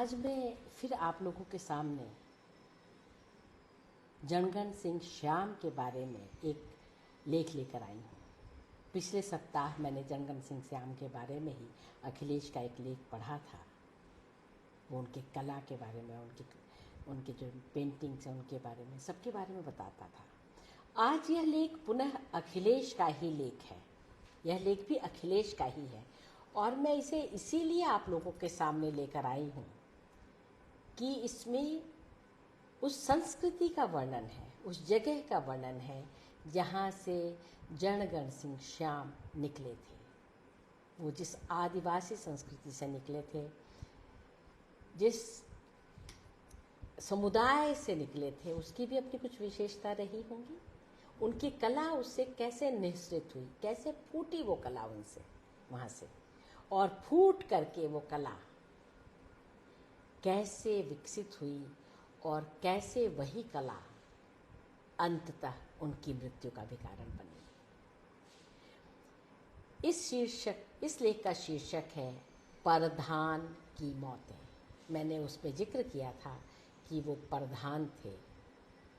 आज मैं फिर आप लोगों के सामने जनगण सिंह श्याम के बारे में एक लेख लेकर आई हूँ। पिछले सप्ताह मैंने जनगण सिंह श्याम के बारे में ही अखिलेश का एक लेख पढ़ा था। वो उनके कला के बारे में, उनके जो पेंटिंग्स हैं उनके बारे में, सबके बारे में बताता था। आज यह लेख पुनः अखिलेश का ही लेख है। यह लेख भी अखिलेश का ही है और मैं इसे इसीलिए आप लोगों के सामने लेकर आई हूँ कि इसमें उस संस्कृति का वर्णन है, उस जगह का वर्णन है जहाँ से जनगण सिंह श्याम निकले थे। वो जिस आदिवासी संस्कृति से निकले थे, जिस समुदाय से निकले थे, उसकी भी अपनी कुछ विशेषता रही होंगी। उनकी कला उससे कैसे निःसृत हुई, कैसे फूटी वो कला उनसे वहाँ से, और फूट करके वो कला कैसे विकसित हुई और कैसे वही कला अंततः उनकी मृत्यु का भी कारण बनी। इस लेख का शीर्षक है परधान की मौतें। मैंने उस पर जिक्र किया था कि वो परधान थे,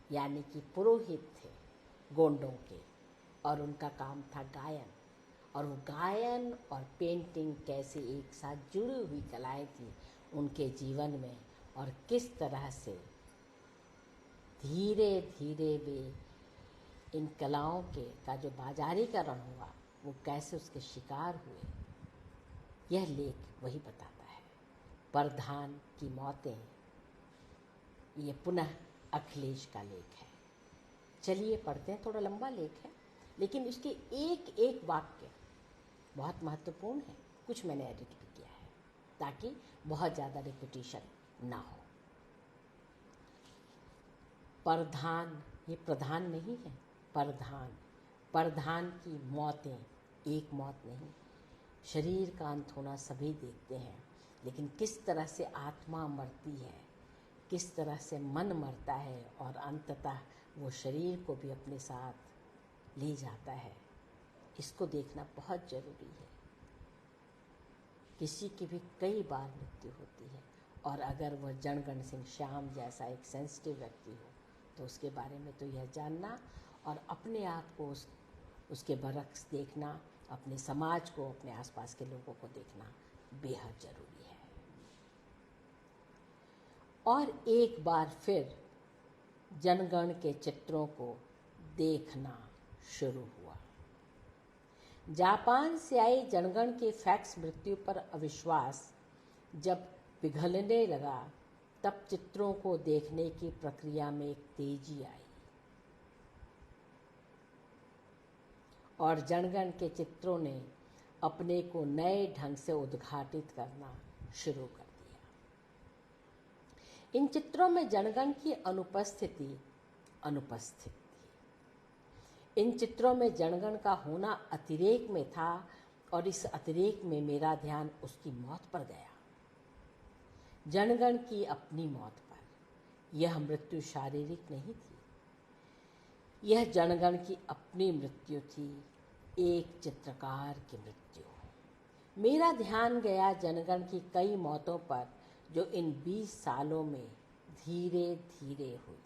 यानी कि पुरोहित थे गोंडों के, और उनका काम था गायन। और वो गायन और पेंटिंग कैसे एक साथ जुड़ी हुई कलाएं थी उनके जीवन में, और किस तरह से धीरे धीरे वे इन कलाओं का जो बाजारीकरण हुआ, वो कैसे उसके शिकार हुए, यह लेख वही बताता है। परधान की मौतें, ये पुनः अखिलेश का लेख है। चलिए पढ़ते हैं। थोड़ा लंबा लेख है, लेकिन इसके एक एक वाक्य बहुत महत्वपूर्ण है। कुछ मैंने एडिट भी किया है ताकि बहुत ज़्यादा रिपीटिशन ना हो। परधान, ये प्रधान नहीं है, परधान। परधान की मौतें, एक मौत नहीं। शरीर का अंत होना सभी देखते हैं, लेकिन किस तरह से आत्मा मरती है, किस तरह से मन मरता है और अंततः वो शरीर को भी अपने साथ ले जाता है, इसको देखना बहुत ज़रूरी है। किसी की भी कई बार मृत्यु होती है, और अगर वह जनगण सिंह श्याम जैसा एक सेंसिटिव व्यक्ति हो तो उसके बारे में तो यह जानना और अपने आप को उसके बरक्स देखना, अपने समाज को, अपने आसपास के लोगों को देखना बेहद ज़रूरी है। और एक बार फिर जनगण के चित्रों को देखना शुरू हुआ। जापान से आई जनगण के फैक्स मृत्यु पर अविश्वास जब पिघलने लगा, तब चित्रों को देखने की प्रक्रिया में एक तेजी आई और जनगण के चित्रों ने अपने को नए ढंग से उद्घाटित करना शुरू कर दिया। इन चित्रों में जनगण की अनुपस्थिति अनुपस्थित थी। इन चित्रों में जनगण का होना अतिरेक में था, और इस अतिरेक में मेरा ध्यान उसकी मौत पर गया, जनगण की अपनी मौत पर। यह मृत्यु शारीरिक नहीं थी, यह जनगण की अपनी मृत्यु थी, एक चित्रकार की मृत्यु। मेरा ध्यान गया जनगण की कई मौतों पर जो इन 20 सालों में धीरे धीरे हुई।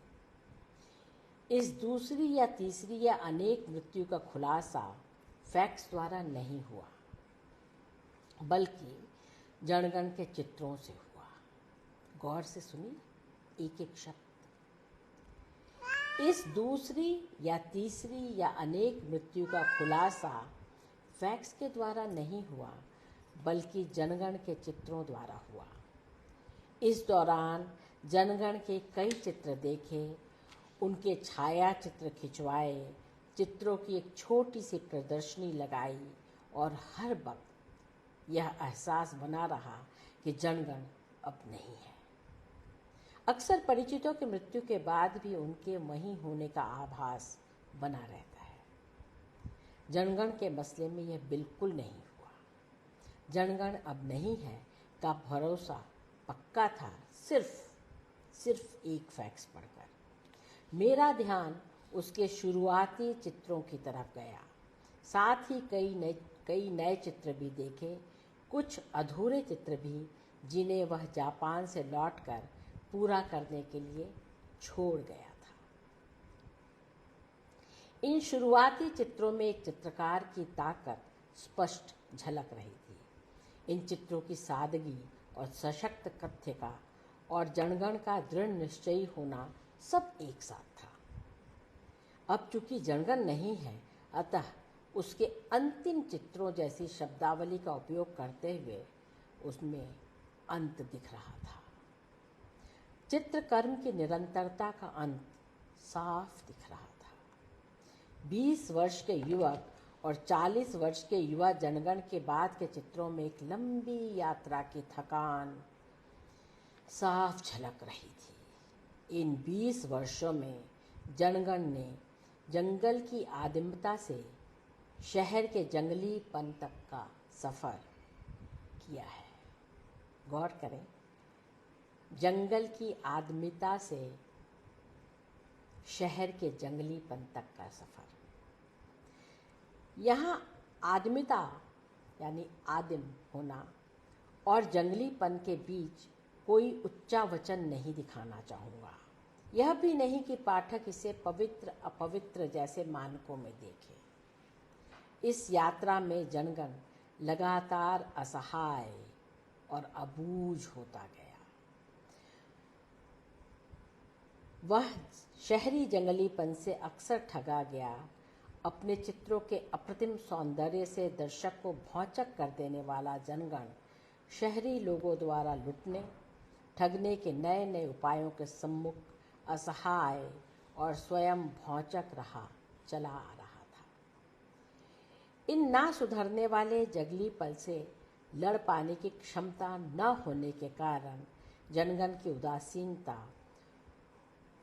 इस दूसरी या तीसरी या अनेक मृत्यु का खुलासा फैक्ट्स द्वारा नहीं हुआ, बल्कि जनगण के चित्रों से हुआ। गौर से सुनिए एक एक शब्द। इस दूसरी या तीसरी या अनेक मृत्यु का खुलासा फैक्ट्स के द्वारा नहीं हुआ, बल्कि जनगण के चित्रों द्वारा हुआ। इस दौरान जनगण के कई चित्र देखे, उनके छाया चित्र खिंचवाए, चित्रों की एक छोटी सी प्रदर्शनी लगाई, और हर वक्त यह एहसास बना रहा कि जनगण अब नहीं है। अक्सर परिचितों की मृत्यु के बाद भी उनके वहीं होने का आभास बना रहता है। जनगण के मसले में यह बिल्कुल नहीं हुआ। जनगण अब नहीं है का भरोसा पक्का था, सिर्फ एक फैक्स पढ़कर। मेरा ध्यान उसके शुरुआती चित्रों की तरफ गया। साथ ही कई नए चित्र भी देखे, कुछ अधूरे चित्र भी जिन्हें वह जापान से लौटकर पूरा करने के लिए छोड़ गया था। इन शुरुआती चित्रों में एक चित्रकार की ताकत स्पष्ट झलक रही थी। इन चित्रों की सादगी और सशक्त कथ्यता और जनगण का दृढ़ निश्चयी होना सब एक साथ था। अब चूंकि जनगण नहीं है, अतः उसके अंतिम चित्रों जैसी शब्दावली का उपयोग करते हुए उसमें अंत दिख रहा था। चित्रकर्म की निरंतरता का अंत साफ दिख रहा था। 20 वर्ष के युवक और 40 वर्ष के युवा जनगण के बाद के चित्रों में एक लंबी यात्रा की थकान साफ झलक रही थी। इन 20 वर्षों में जनगण ने जंगल की आदिमता से शहर के जंगलीपन तक का सफर किया है। गौर करें, जंगल की आदिमता से शहर के जंगलीपन तक का सफर। यहाँ आदिमता यानी आदिम होना और जंगलीपन के बीच कोई उच्चा वचन नहीं दिखाना चाहूँगा। यह भी नहीं कि पाठक इसे पवित्र अपवित्र जैसे मानकों में देखे। इस यात्रा में जनगण लगातार असहाय और अबूझ होता गया। वह शहरी जंगलीपन से अक्सर ठगा गया। अपने चित्रों के अप्रतिम सौंदर्य से दर्शक को भौंचक कर देने वाला जनगण शहरी लोगों द्वारा लुटने ठगने के नए नए उपायों के सम्मुख असहाय और स्वयं भौंचक चला आ रहा था। इन ना सुधरने वाले जंगलीपन से लड़ पाने की क्षमता न होने के कारण जनगण की उदासीनता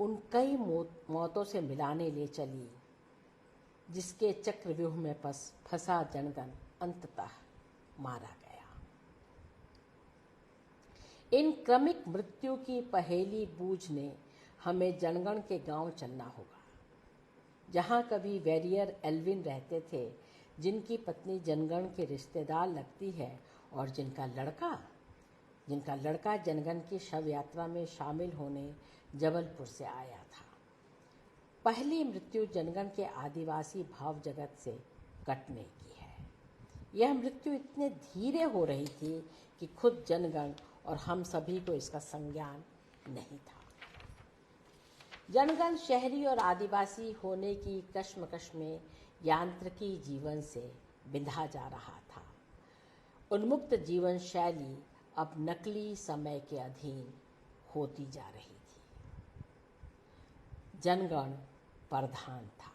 उन कई मौतों से मिलाने ले चली, जिसके चक्रव्यूह में फंसा जनगण अंततः मारा गया। इन क्रमिक मृत्यु की पहेली बूझने हमें जनगण के गांव चलना होगा, जहां कभी वैरियर एल्विन रहते थे, जिनकी पत्नी जनगण के रिश्तेदार लगती है और जिनका लड़का जनगण की शव यात्रा में शामिल होने जबलपुर से आया था। पहली मृत्यु जनगण के आदिवासी भाव जगत से कटने की है। यह मृत्यु इतने धीरे हो रही थी कि खुद जनगण और हम सभी को इसका संज्ञान नहीं था। जनगण शहरी और आदिवासी होने की कश्मकश में यांत्रिकी जीवन से बिंधा जा रहा था। उन्मुक्त जीवन शैली अब नकली समय के अधीन होती जा रही थी। जनगण परधान था।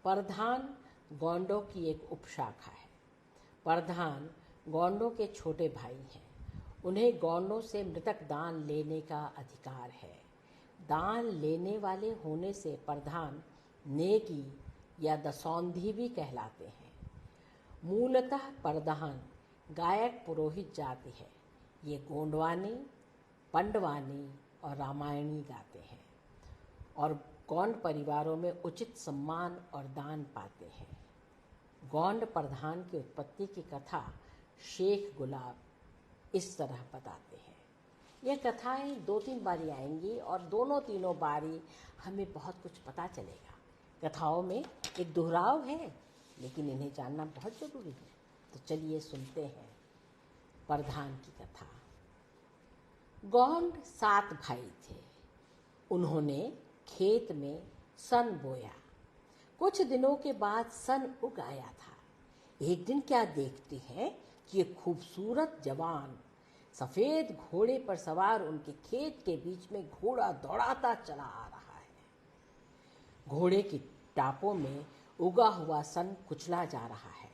परधान गोंडों की एक उपशाखा है। परधान गोंडों के छोटे भाई हैं। उन्हें गोंडों से मृतक दान लेने का अधिकार है। दान लेने वाले होने से परधान नेगी या दसौंधी भी कहलाते हैं। मूलतः परधान गायक पुरोहित जाति है। ये गोंडवानी, पंडवानी और रामायणी गाते हैं और गोंड परिवारों में उचित सम्मान और दान पाते हैं। गोंड प्रधान की उत्पत्ति की कथा शेख गुलाब इस तरह बताते हैं। यह कथाएं 2-3 बारी आएंगी और दोनों तीनों बारी हमें बहुत कुछ पता चलेगा। कथाओं में एक दोहराव है, लेकिन इन्हें जानना बहुत जरूरी है। तो चलिए सुनते हैं प्रधान की कथा। गोंड 7 भाई थे। उन्होंने खेत में सन बोया। कुछ दिनों के बाद सन उग आया था। एक दिन क्या देखते हैं कि एक खूबसूरत जवान सफेद घोड़े पर सवार उनके खेत के बीच में घोड़ा दौड़ाता चला आ रहा है। घोड़े की टापों में उगा हुआ सन कुचला जा रहा है।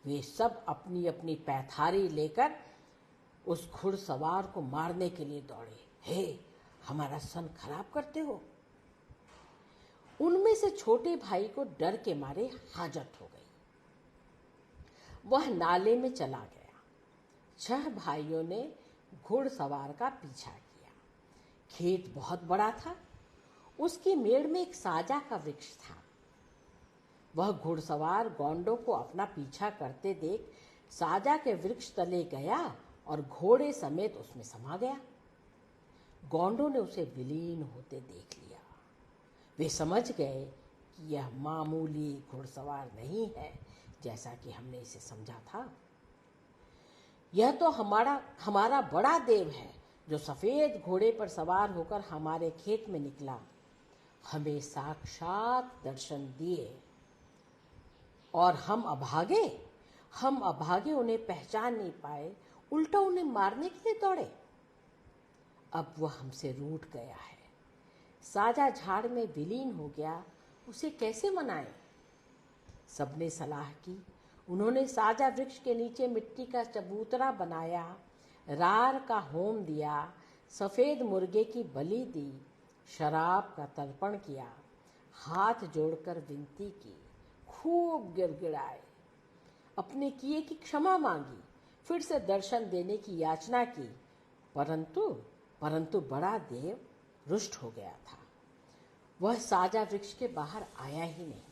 वे सब अपनी अपनी पैथारी लेकर उस घुड़सवार को मारने के लिए दौड़े। हे, हमारा सन खराब करते हो। उनमें से छोटे भाई को डर के मारे हाजत हो गई। वह नाले में चला गया। 6 भाइयों ने घुड़सवार का पीछा किया। खेत बहुत बड़ा था। उसकी मेड़ में एक साजा का वृक्ष था। वह घुड़सवार गोंडों को अपना पीछा करते देख साजा के वृक्ष तले गया और घोड़े समेत उसमें समा गया। गोंडों ने उसे विलीन होते देख लिया। वे समझ गए कि यह मामूली घुड़सवार नहीं है जैसा कि हमने इसे समझा था। यह तो हमारा बड़ा देव है जो सफेद घोड़े पर सवार होकर हमारे खेत में निकला, हमें साक्षात दर्शन दिए और हम अभागे उन्हें पहचान नहीं पाए, उल्टा उन्हें मारने के लिए दौड़े। अब वह हमसे रूठ गया है, साजा झाड़ में विलीन हो गया, उसे कैसे मनाएं? सबने सलाह की। उन्होंने साजा वृक्ष के नीचे मिट्टी का चबूतरा बनाया, रार का होम दिया, सफेद मुर्गे की बलि दी, शराब का तर्पण किया, हाथ जोड़कर विनती की, खूब गिड़गिड़ाए, अपने किए की क्षमा मांगी, फिर से दर्शन देने की याचना की, परंतु बड़ा देव रुष्ट हो गया था। वह साजा वृक्ष के बाहर आया ही नहीं।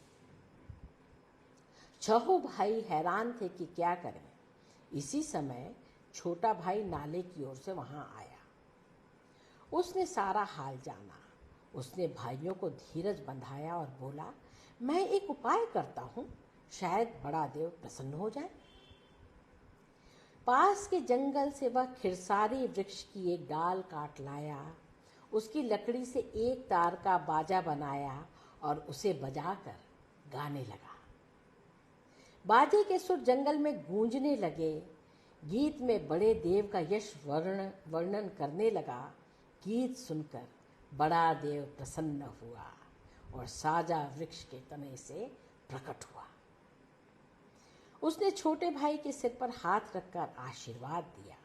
छहों भाई हैरान थे कि क्या करें। इसी समय छोटा भाई नाले की ओर से वहां आया। उसने सारा हाल जाना। उसने भाइयों को धीरज बंधाया और बोला, मैं एक उपाय करता हूं, शायद बड़ा देव प्रसन्न हो जाए। पास के जंगल से वह खिरसारी वृक्ष की एक डाल काट लाया, उसकी लकड़ी से एक तार का बाजा बनाया और उसे बजाकर गाने लगा। बाजे के सुर जंगल में गूंजने लगे। गीत में बड़े देव का यश वर्णन करने लगा। गीत सुनकर बड़ा देव प्रसन्न हुआ और साजा वृक्ष के तने से प्रकट हुआ। उसने छोटे भाई के सिर पर हाथ रखकर आशीर्वाद दिया,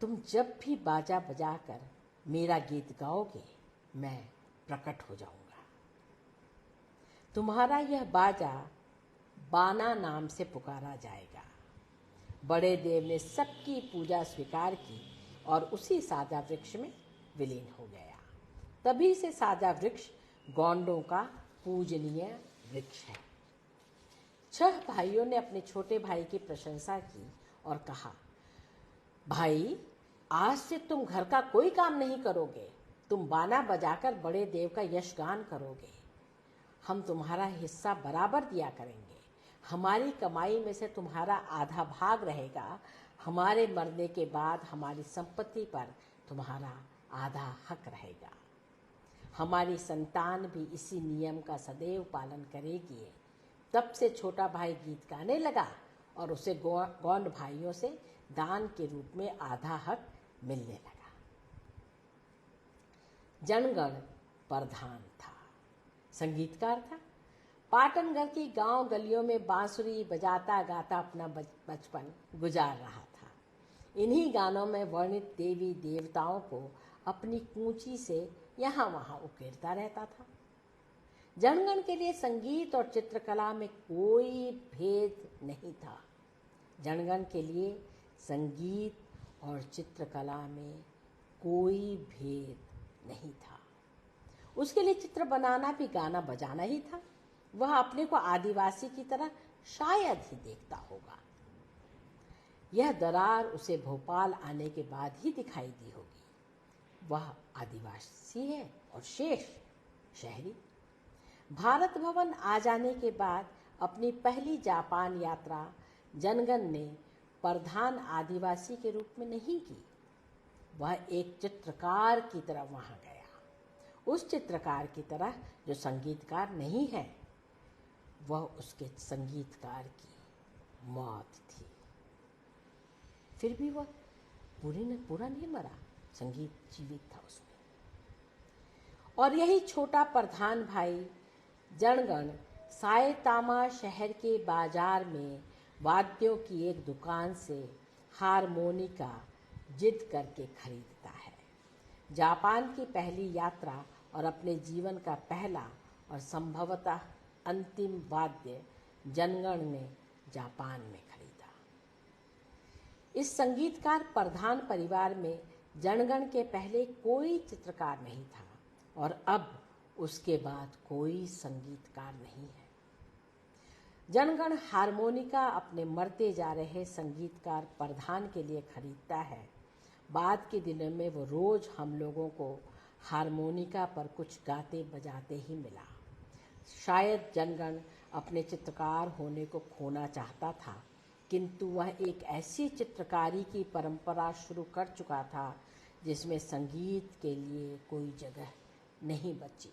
तुम जब भी बाजा बजाकर मेरा गीत गाओगे, मैं प्रकट हो जाऊंगा। तुम्हारा यह बाजा बाना नाम से पुकारा जाएगा। बड़े देव ने सबकी पूजा स्वीकार की और उसी साजा वृक्ष में विलीन हो गया। तभी से साजा वृक्ष गोंडों का पूजनीय वृक्ष है। 6 भाइयों ने अपने छोटे भाई की प्रशंसा की और कहा, भाई, आज से तुम घर का कोई काम नहीं करोगे, तुम बाना बजाकर बड़े देव का यशगान करोगे। हम तुम्हारा हिस्सा बराबर दिया करेंगे। हमारी कमाई में से तुम्हारा आधा भाग रहेगा। हमारे मरने के बाद हमारी संपत्ति पर तुम्हारा आधा हक रहेगा। हमारी संतान भी इसी नियम का सदैव पालन करेगी। तब से छोटा भाई गीत गाने लगा और उसे गोंड भाइयों से दान के रूप में आधा हक मिलने लगा। जनगण प्रधान था, संगीतकार था। पाटनगढ़ की गांव गलियों में बांसुरी बजाता गाता अपना बचपन गुजार रहा था। इन्हीं गानों में वर्णित देवी देवताओं को अपनी कूंची से यहाँ वहाँ उकेरता रहता था। जनगण के लिए संगीत और चित्रकला में कोई भेद नहीं था। जनगण के लिए संगीत और चित्रकला में कोई भेद नहीं था। उसके लिए चित्र बनाना भी गाना बजाना ही था। वह अपने को आदिवासी की तरह शायद ही देखता होगा। यह दरार उसे भोपाल आने के बाद ही दिखाई दी होगी। वह आदिवासी है और शेष शहरी। भारत भवन आ जाने के बाद अपनी पहली जापान यात्रा जनगण ने प्रधान आदिवासी के रूप में नहीं की। वह एक चित्रकार की तरह वहां गया, उस चित्रकार की तरह जो संगीतकार नहीं है। वह उसके संगीतकार की मौत थी। फिर भी वह पूरा नहीं मरा, संगीत जीवित था उसमें। और यही छोटा प्रधान भाई जनगण सायतामा शहर के बाजार में वाद्यों की एक दुकान से हारमोनिका जिद करके खरीदता है। जापान की पहली यात्रा और अपने जीवन का पहला और संभवतः अंतिम वाद्य जनगण ने जापान में खरीदा। इस संगीतकार प्रधान परिवार में जनगण के पहले कोई चित्रकार नहीं था और अब उसके बाद कोई संगीतकार नहीं है। जनगण हारमोनिका अपने मरते जा रहे संगीतकार प्रधान के लिए खरीदता है। बाद के दिनों में वो रोज हम लोगों को हारमोनिका पर कुछ गाते बजाते ही मिला। शायद जनगण अपने चित्रकार होने को खोना चाहता था, किंतु वह एक ऐसी चित्रकारी की परंपरा शुरू कर चुका था जिसमें संगीत के लिए कोई जगह नहीं बची।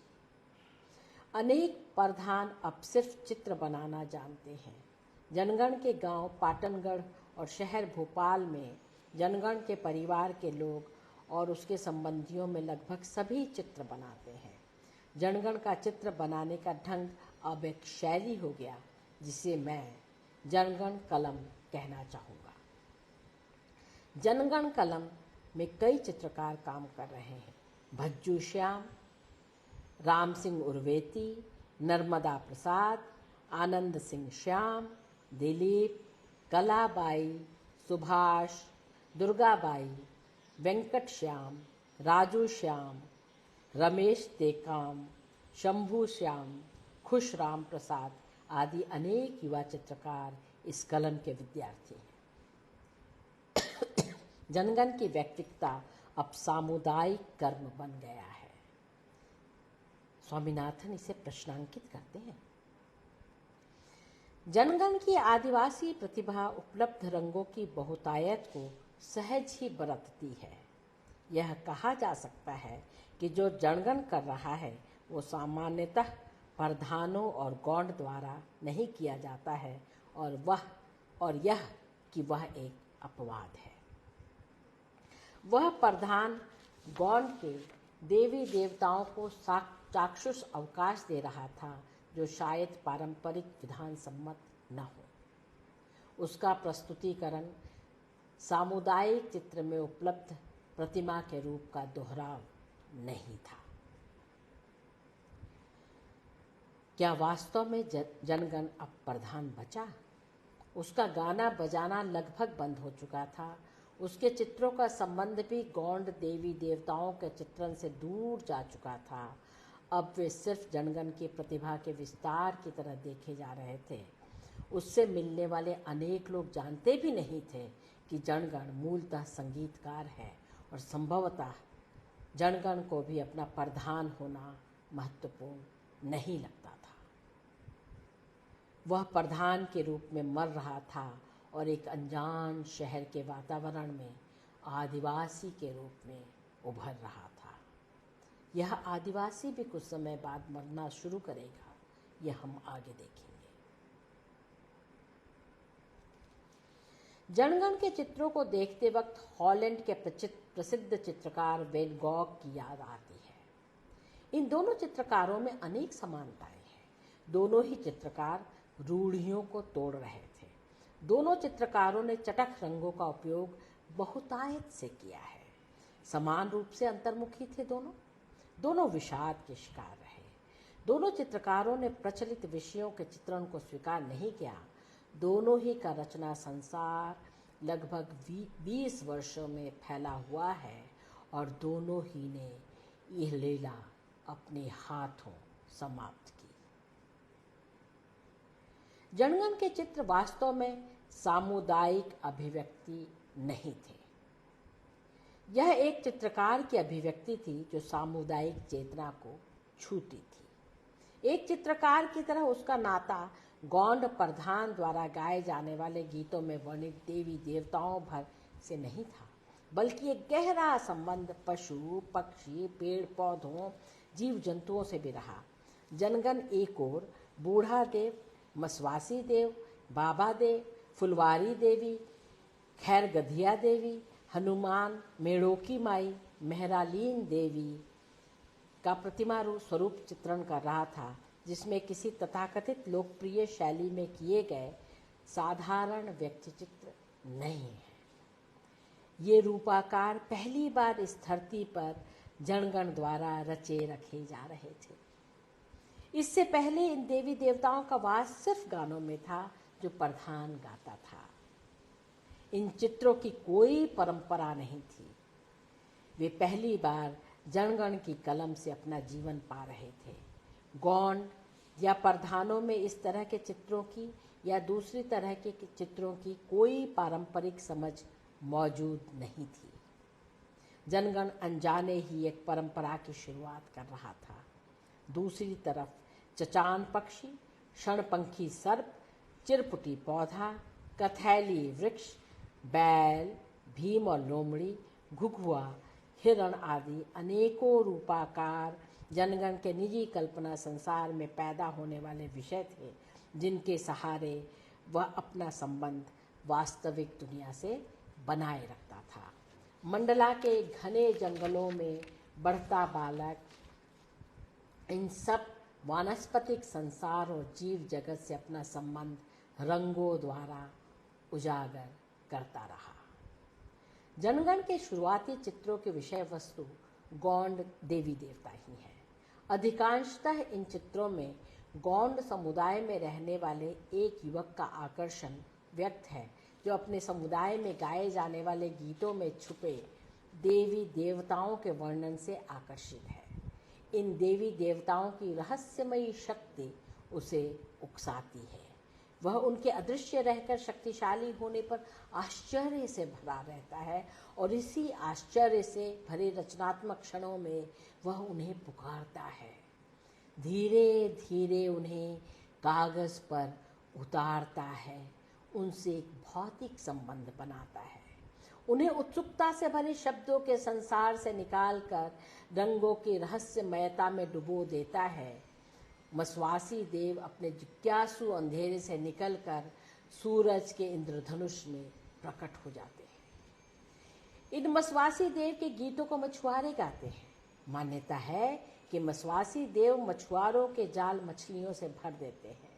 अनेक प्रधान अब सिर्फ चित्र बनाना जानते हैं। जनगण के गांव पाटनगढ़ और शहर भोपाल में जनगण के परिवार के लोग और उसके संबंधियों में लगभग सभी चित्र बनाते हैं। जनगण का चित्र बनाने का ढंग अब एक शैली हो गया जिसे मैं जनगण कलम कहना चाहूँगा। जनगण कलम में कई चित्रकार काम कर रहे हैं। भज्जू श्याम, राम सिंह उर्वेती, नर्मदा प्रसाद, आनंद सिंह श्याम, दिलीप, कलाबाई, सुभाष, दुर्गाबाई, वेंकट श्याम, राजू श्याम, रमेश टेकाम, शंभू श्याम, खुश राम प्रसाद आदि अनेक युवा चित्रकार इस कलम के विद्यार्थी हैं। जनगण की वैयक्तिकता अब सामुदायिक कर्म बन गया है। स्वामीनाथन इसे प्रश्नांकित करते हैं। जनगण की आदिवासी प्रतिभा उपलब्ध रंगों की बहुतायत को सहज ही बरतती है। यह कहा जा सकता है कि जो जनगण कर रहा है वो सामान्यतः प्रधानों और गौंड द्वारा नहीं किया जाता है और यह कि वह एक अपवाद है। वह प्रधान गौंड के देवी देवताओं को चाक्षुष अवकाश दे रहा था जो शायद पारंपरिक विधान सम्मत न हो। उसका प्रस्तुतिकरण सामुदायिक चित्र में उपलब्ध प्रतिमा के रूप का दोहराव नहीं था। क्या वास्तव में जनगण अब प्रधान बचा? उसका गाना बजाना लगभग बंद हो चुका था। उसके चित्रों का संबंध भी गौंड देवी देवताओं के चित्रण से दूर जा चुका था। अब वे सिर्फ जनगण की प्रतिभा के विस्तार की तरह देखे जा रहे थे। उससे मिलने वाले अनेक लोग जानते भी नहीं थे कि जनगण मूलतः संगीतकार है और संभवतः जनगण को भी अपना प्रधान होना महत्वपूर्ण नहीं लगता था। वह प्रधान के रूप में मर रहा था और एक अनजान शहर के वातावरण में आदिवासी के रूप में उभर रहा था। यह आदिवासी भी कुछ समय बाद मरना शुरू करेगा, यह हम आगे देखेंगे। जनगण के चित्रों को देखते वक्त हॉलैंड के प्रसिद्ध चित्रकार वैन गॉग की याद आती है। इन दोनों चित्रकारों में अनेक समानताएं हैं। दोनों ही चित्रकार रूढ़ियों को तोड़ रहे थे। दोनों चित्रकारों ने चटख रंगों का उपयोग बहुतायत से किया है। समान रूप से अंतर्मुखी थे दोनों विषाद के शिकार रहे। दोनों चित्रकारों ने प्रचलित विषयों के चित्रण को स्वीकार नहीं किया। दोनों ही का रचना संसार लगभग 20 वर्षों में फैला हुआ है और दोनों ही ने यह लीला अपने हाथों समाप्त की। जनगण के चित्र वास्तव में सामुदायिक अभिव्यक्ति नहीं थे। यह एक चित्रकार की अभिव्यक्ति थी जो सामुदायिक चेतना को छूती थी। एक चित्रकार की तरह उसका नाता गौंड प्रधान द्वारा गाए जाने वाले गीतों में वर्णित देवी देवताओं भर से नहीं था, बल्कि एक गहरा संबंध पशु पक्षी पेड़ पौधों जीव जंतुओं से भी रहा। जनगण एक ओर बूढ़ा देव, मसवासी देव, बाबा देव, फुलवारी देवी, खैर गधिया देवी, हनुमान, मेड़ोकी माई, मेहरालीन देवी का प्रतिमा स्वरूप चित्रण कर रहा था, जिसमें किसी तथाकथित लोकप्रिय शैली में किए गए साधारण व्यक्ति चित्र नहीं है। ये रूपाकार पहली बार इस धरती पर जनगण द्वारा रचे रखे जा रहे थे। इससे पहले इन देवी देवताओं का वास सिर्फ गानों में था जो प्रधान गाता था। इन चित्रों की कोई परंपरा नहीं थी। वे पहली बार जनगण की कलम से अपना जीवन पा रहे थे। गौंड या प्रधानों में इस तरह के चित्रों की या दूसरी तरह के चित्रों की कोई पारंपरिक समझ मौजूद नहीं थी। जनगण अनजाने ही एक परंपरा की शुरुआत कर रहा था। दूसरी तरफ चचान पक्षी, क्षणपंखी सर्प, चिरपुटी पौधा, कथैली वृक्ष, बैल, भीम और लोमड़ी, घुघुआ, हिरण आदि अनेकों रूपाकार जनगण के निजी कल्पना संसार में पैदा होने वाले विषय थे, जिनके सहारे वह अपना संबंध वास्तविक दुनिया से बनाए रखता था। मंडला के घने जंगलों में बढ़ता बालक इन सब वानस्पतिक संसार और जीव जगत से अपना संबंध रंगों द्वारा उजागर करता रहा। जनगण के शुरुआती चित्रों के विषय वस्तु गौंड देवी देवता ही हैं। अधिकांशतः इन चित्रों में गौंड समुदाय में रहने वाले एक युवक का आकर्षण व्यक्त है, जो अपने समुदाय में गाए जाने वाले गीतों में छुपे देवी देवताओं के वर्णन से आकर्षित है। इन देवी देवताओं की रहस्यमयी शक्ति उसे उकसाती है। वह उनके अदृश्य रहकर शक्तिशाली होने पर आश्चर्य से भरा रहता है और इसी आश्चर्य से भरे रचनात्मक क्षणों में वह उन्हें पुकारता है, धीरे धीरे उन्हें कागज पर उतारता है, उनसे एक भौतिक संबंध बनाता है, उन्हें उत्सुकता से भरे शब्दों के संसार से निकालकर रंगों की रहस्यमयता में डुबो देता है। मस्वासी देव अपने जिज्ञासु अंधेरे से निकलकर सूरज के इंद्रधनुष में प्रकट हो जाते हैं। इन मस्वासी देव के गीतों को मछुआरे गाते हैं। मान्यता है कि मस्वासी देव मछुआरों के जाल मछलियों से भर देते हैं।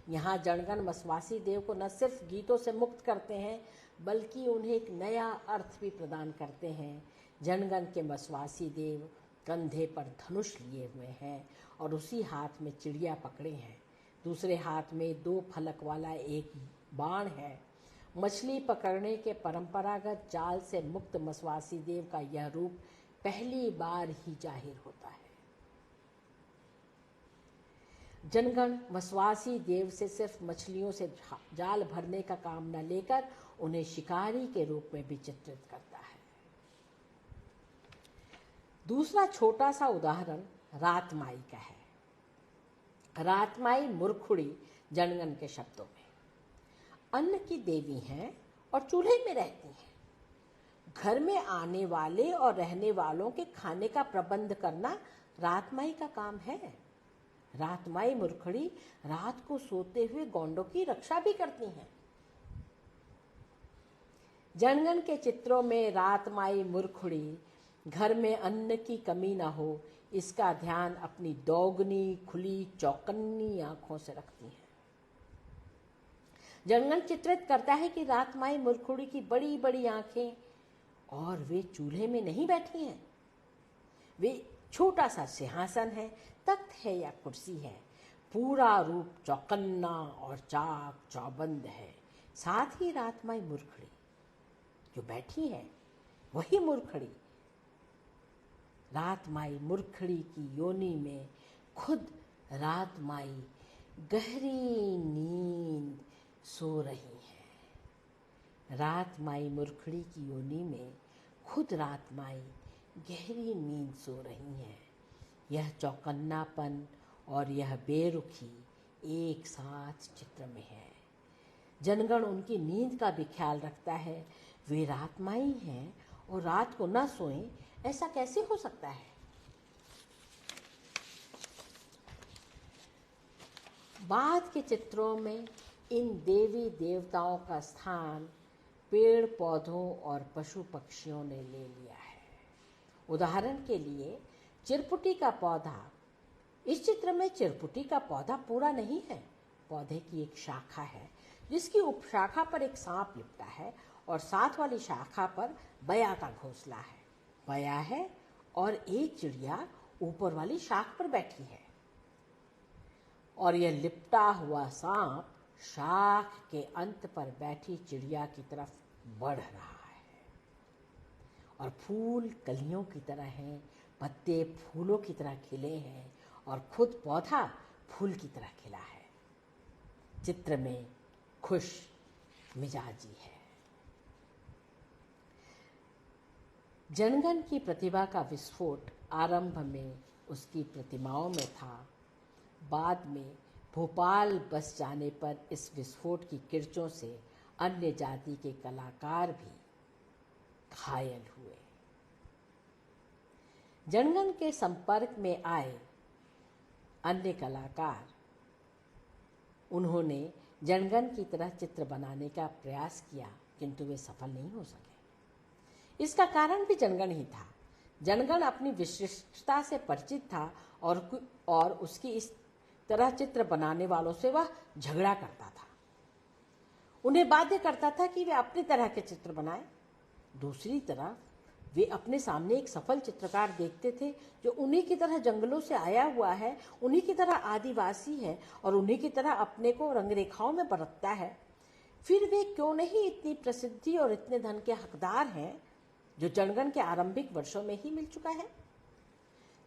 यहाँ जनगण मस्वासी देव को न सिर्फ गीतों से मुक्त करते हैं, बल्कि उन्हें एक नया अर्थ भी प्रदान करते हैं। जनगण के मस्वासी देव कंधे पर धनुष लिए हुए हैं और उसी हाथ में चिड़िया पकड़े हैं। दूसरे हाथ में 2 फलक वाला एक बाण है। मछली पकड़ने के परंपरागत जाल से मुक्त मस्वासी देव का यह रूप पहली बार ही जाहिर होता है। जनगण मस्वासी देव से सिर्फ मछलियों से जाल भरने का काम न लेकर उन्हें शिकारी के रूप में भी चित्रित करता है। दूसरा छोटा सा उदाहरण रातमाई का है। रातमाई मूर्खुड़ी जनगण के शब्दों में अन्न की देवी हैं और चूल्हे में रहती हैं। घर में आने वाले और रहने वालों के खाने का प्रबंध करना रातमाई का काम है। रातमाई मूर्खड़ी रात को सोते हुए गौंडों की रक्षा भी करती हैं। जनगण के चित्रों में रातमाई मूर्खड़ी घर में अन्न की कमी न हो, इसका ध्यान अपनी दोगुनी खुली चौकन्नी आंखों से रखती हैं। जनगण चित्रित करता है कि रातमाई मूर्खड़ी की बड़ी बड़ी आंखें और वे चूल्हे में नहीं बैठी हैं। वे छोटा सा सिंहासन है, तख्त है या कुर्सी है। पूरा रूप चौकन्ना और चाक चौबंद है। साथ ही रातमाई मूर्खड़ी जो बैठी है वही मूर्खड़ी रातमाई मूर्खड़ी की योनि में खुद रातमाई गहरी नींद सो रही है। रातमाई मूर्खड़ी की योनि में खुद रातमाई गहरी नींद सो रही हैं। यह चौकन्नापन और यह बेरुखी एक साथ चित्र में है। जनगण उनकी नींद का भी ख्याल रखता है। वे रातमाई हैं और रात को न सोएं, ऐसा कैसे हो सकता है? बाद के चित्रों में इन देवी देवताओं का स्थान पेड़ पौधों और पशु पक्षियों ने ले लिया है। उदाहरण के लिए चिरपुटी का पौधा। इस चित्र में चिरपुटी का पौधा पूरा नहीं है। पौधे की एक शाखा है जिसकी उपशाखा पर एक सांप लिपटा है और साथ वाली शाखा पर बया का घोंसला है। बया है और एक चिड़िया ऊपर वाली शाख पर बैठी है और यह लिपटा हुआ सांप शाख के अंत पर बैठी चिड़िया की तरफ बढ़ रहा है। और फूल कलियों की तरह हैं, पत्ते फूलों की तरह खिले हैं और खुद पौधा फूल की तरह खिला है। चित्र में खुश मिजाजी है। जनगण की प्रतिभा का विस्फोट आरंभ में उसकी प्रतिमाओं में था। बाद में भोपाल बस जाने पर इस विस्फोट की किरचों से अन्य जाति के कलाकार भी घायल हुए। जनगण के संपर्क में आए अन्य कलाकार, उन्होंने जनगण की तरह चित्र बनाने का प्रयास किया, किंतु वे सफल नहीं हो सके। इसका कारण भी जनगण ही था। जनगण अपनी विशिष्टता से परिचित था और उसकी इस तरह चित्र बनाने वालों से वह झगड़ा करता था, उन्हें बाध्य करता था कि वे अपनी तरह के चित्र बनाएं। दूसरी तरफ वे अपने सामने एक सफल चित्रकार देखते थे जो उन्हीं की तरह जंगलों से आया हुआ है, उन्हीं की तरह आदिवासी है और उन्हीं की तरह अपने को रंगरेखाओं में बरतता है। फिर वे क्यों नहीं इतनी प्रसिद्धि और इतने धन के हकदार हैं जो जनगण के आरंभिक वर्षों में ही मिल चुका है।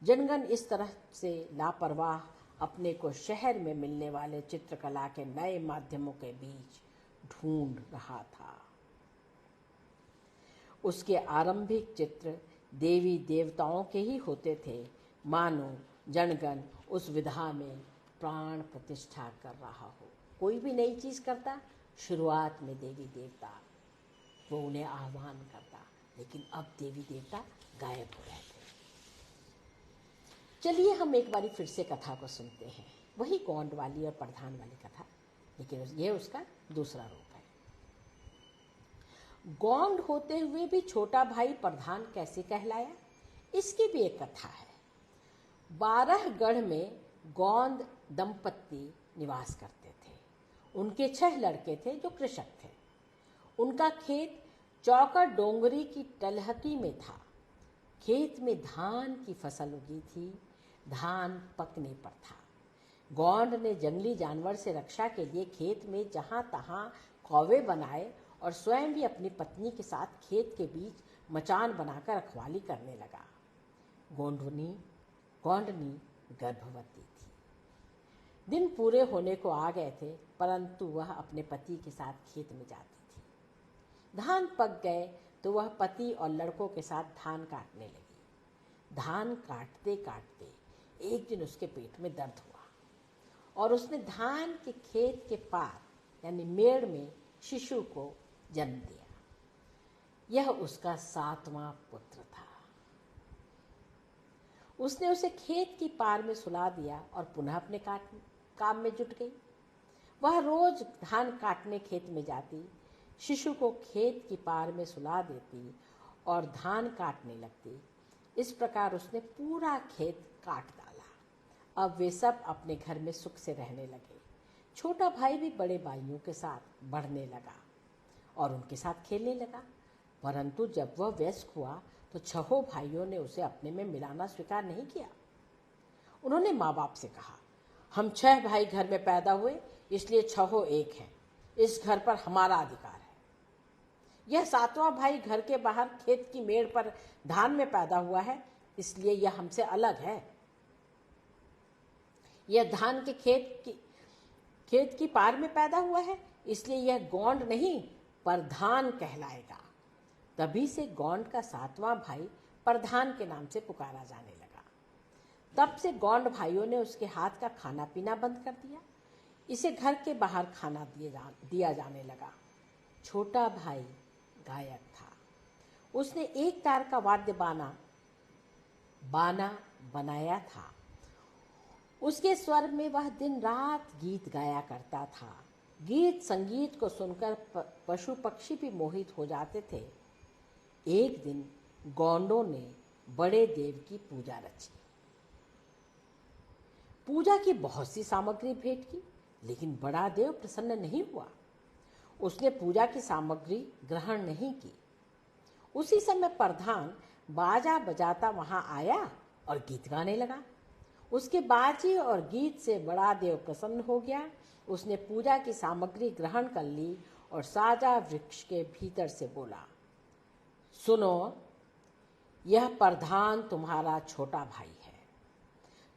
जनगण इस तरह से लापरवाह अपने को शहर में मिलने वाले चित्रकला के नए माध्यमों के बीच ढूंढ रहा था। उसके आरंभिक चित्र देवी देवताओं के ही होते थे, मानो जनगण उस विधा में प्राण प्रतिष्ठा कर रहा हो। कोई भी नई चीज करता, शुरुआत में देवी देवता, वो उन्हें आह्वान करता, लेकिन अब देवी देवता गायब हो रहे थे। चलिए हम एक बारी फिर से कथा को सुनते हैं, वही गोंड वाली और प्रधान वाली कथा, लेकिन ये उसका दूसरा रूप है। गोंड होते हुए भी छोटा भाई प्रधान कैसे कहलाया, इसकी भी एक कथा है। 12 गढ़ में गोंद दंपत्ति निवास करते थे। उनके 6 लड़के थे जो कृषक थे। उनका खेत चौकर डोंगरी की तलहटी में था। खेत में धान की फसल उगी थी। धान पकने पर था। गोंड ने जंगली जानवर से रक्षा के लिए खेत में जहां तहां कौवे बनाए और स्वयं भी अपनी पत्नी के साथ खेत के बीच मचान बनाकर रखवाली करने लगा। गोंडनी गर्भवती थी। दिन पूरे होने को आ गए थे, परंतु वह अपने पति के साथ खेत में जाती थी। धान पक गए तो वह पति और लड़कों के साथ धान काटने लगी। धान काटते काटते एक दिन उसके पेट में दर्द हुआ और उसने धान के खेत के पार यानी मेड़ में शिशु को जन्म दिया। यह उसका 7वां पुत्र था। उसने उसे खेत की पार में सुला दिया और पुनः अपने काम में जुट गई। वह रोज धान काटने खेत में जाती, शिशु को खेत की पार में सुला देती और धान काटने लगती। इस प्रकार उसने पूरा खेत काट डाला। अब वे सब अपने घर में सुख से रहने लगे। छोटा भाई भी बड़े भाइयों के साथ बढ़ने लगा और उनके साथ खेलने लगा, परंतु जब वह वयस्क हुआ तो 6 भाइयों ने उसे अपने में मिलाना स्वीकार नहीं किया। उन्होंने माँ बाप से कहा, हम 6 भाई घर में पैदा हुए, इसलिए 6 एक हैं। इस घर पर हमारा अधिकार है। यह 7वां भाई घर के बाहर खेत की मेड़ पर धान में पैदा हुआ है, इसलिए यह हमसे अलग है। यह धान के खेत की पार में पैदा हुआ है, इसलिए यह गोंड नहीं प्रधान कहलाएगा। तभी से गोंड का 7वां भाई प्रधान के नाम से पुकारा जाने लगा। तब से गोंड भाइयों ने उसके हाथ का खाना पीना बंद कर दिया। इसे घर के बाहर खाना दिया जाने लगा। छोटा भाई गायक था। उसने एक तार का वाद्य बाना बनाया था। उसके स्वर में वह दिन रात गीत गाया करता था। गीत संगीत को सुनकर पशु पक्षी भी मोहित हो जाते थे। एक दिन गोंडों ने बड़े देव की पूजा रची। पूजा की बहुत सी सामग्री भेंट की, लेकिन बड़ा देव प्रसन्न नहीं हुआ। उसने पूजा की सामग्री ग्रहण नहीं की। उसी समय प्रधान बाजा बजाता वहां आया और गीत गाने लगा। उसके बाजे और गीत से बड़ा देव प्रसन्न हो गया। उसने पूजा की सामग्री ग्रहण कर ली और साजा वृक्ष के भीतर से बोला, सुनो, यह प्रधान तुम्हारा छोटा भाई है।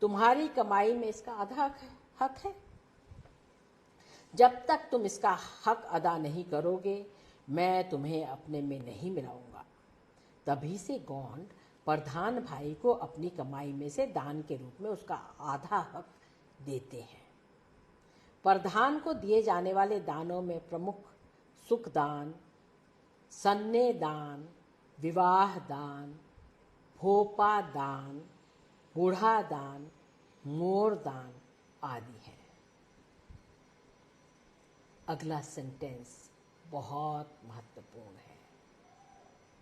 तुम्हारी कमाई में इसका आधा हक है। हक है। जब तक तुम इसका हक अदा नहीं करोगे, मैं तुम्हें अपने में नहीं मिलाऊंगा। तभी से गौंड प्रधान भाई को अपनी कमाई में से दान के रूप में उसका आधा हक देते हैं। प्रधान को दिए जाने वाले दानों में प्रमुख सुख दान, सन्ने दान, विवाह दान, भोपा दान, बूढ़ा दान, मोर दान आदि है। अगला सेंटेंस बहुत महत्वपूर्ण है,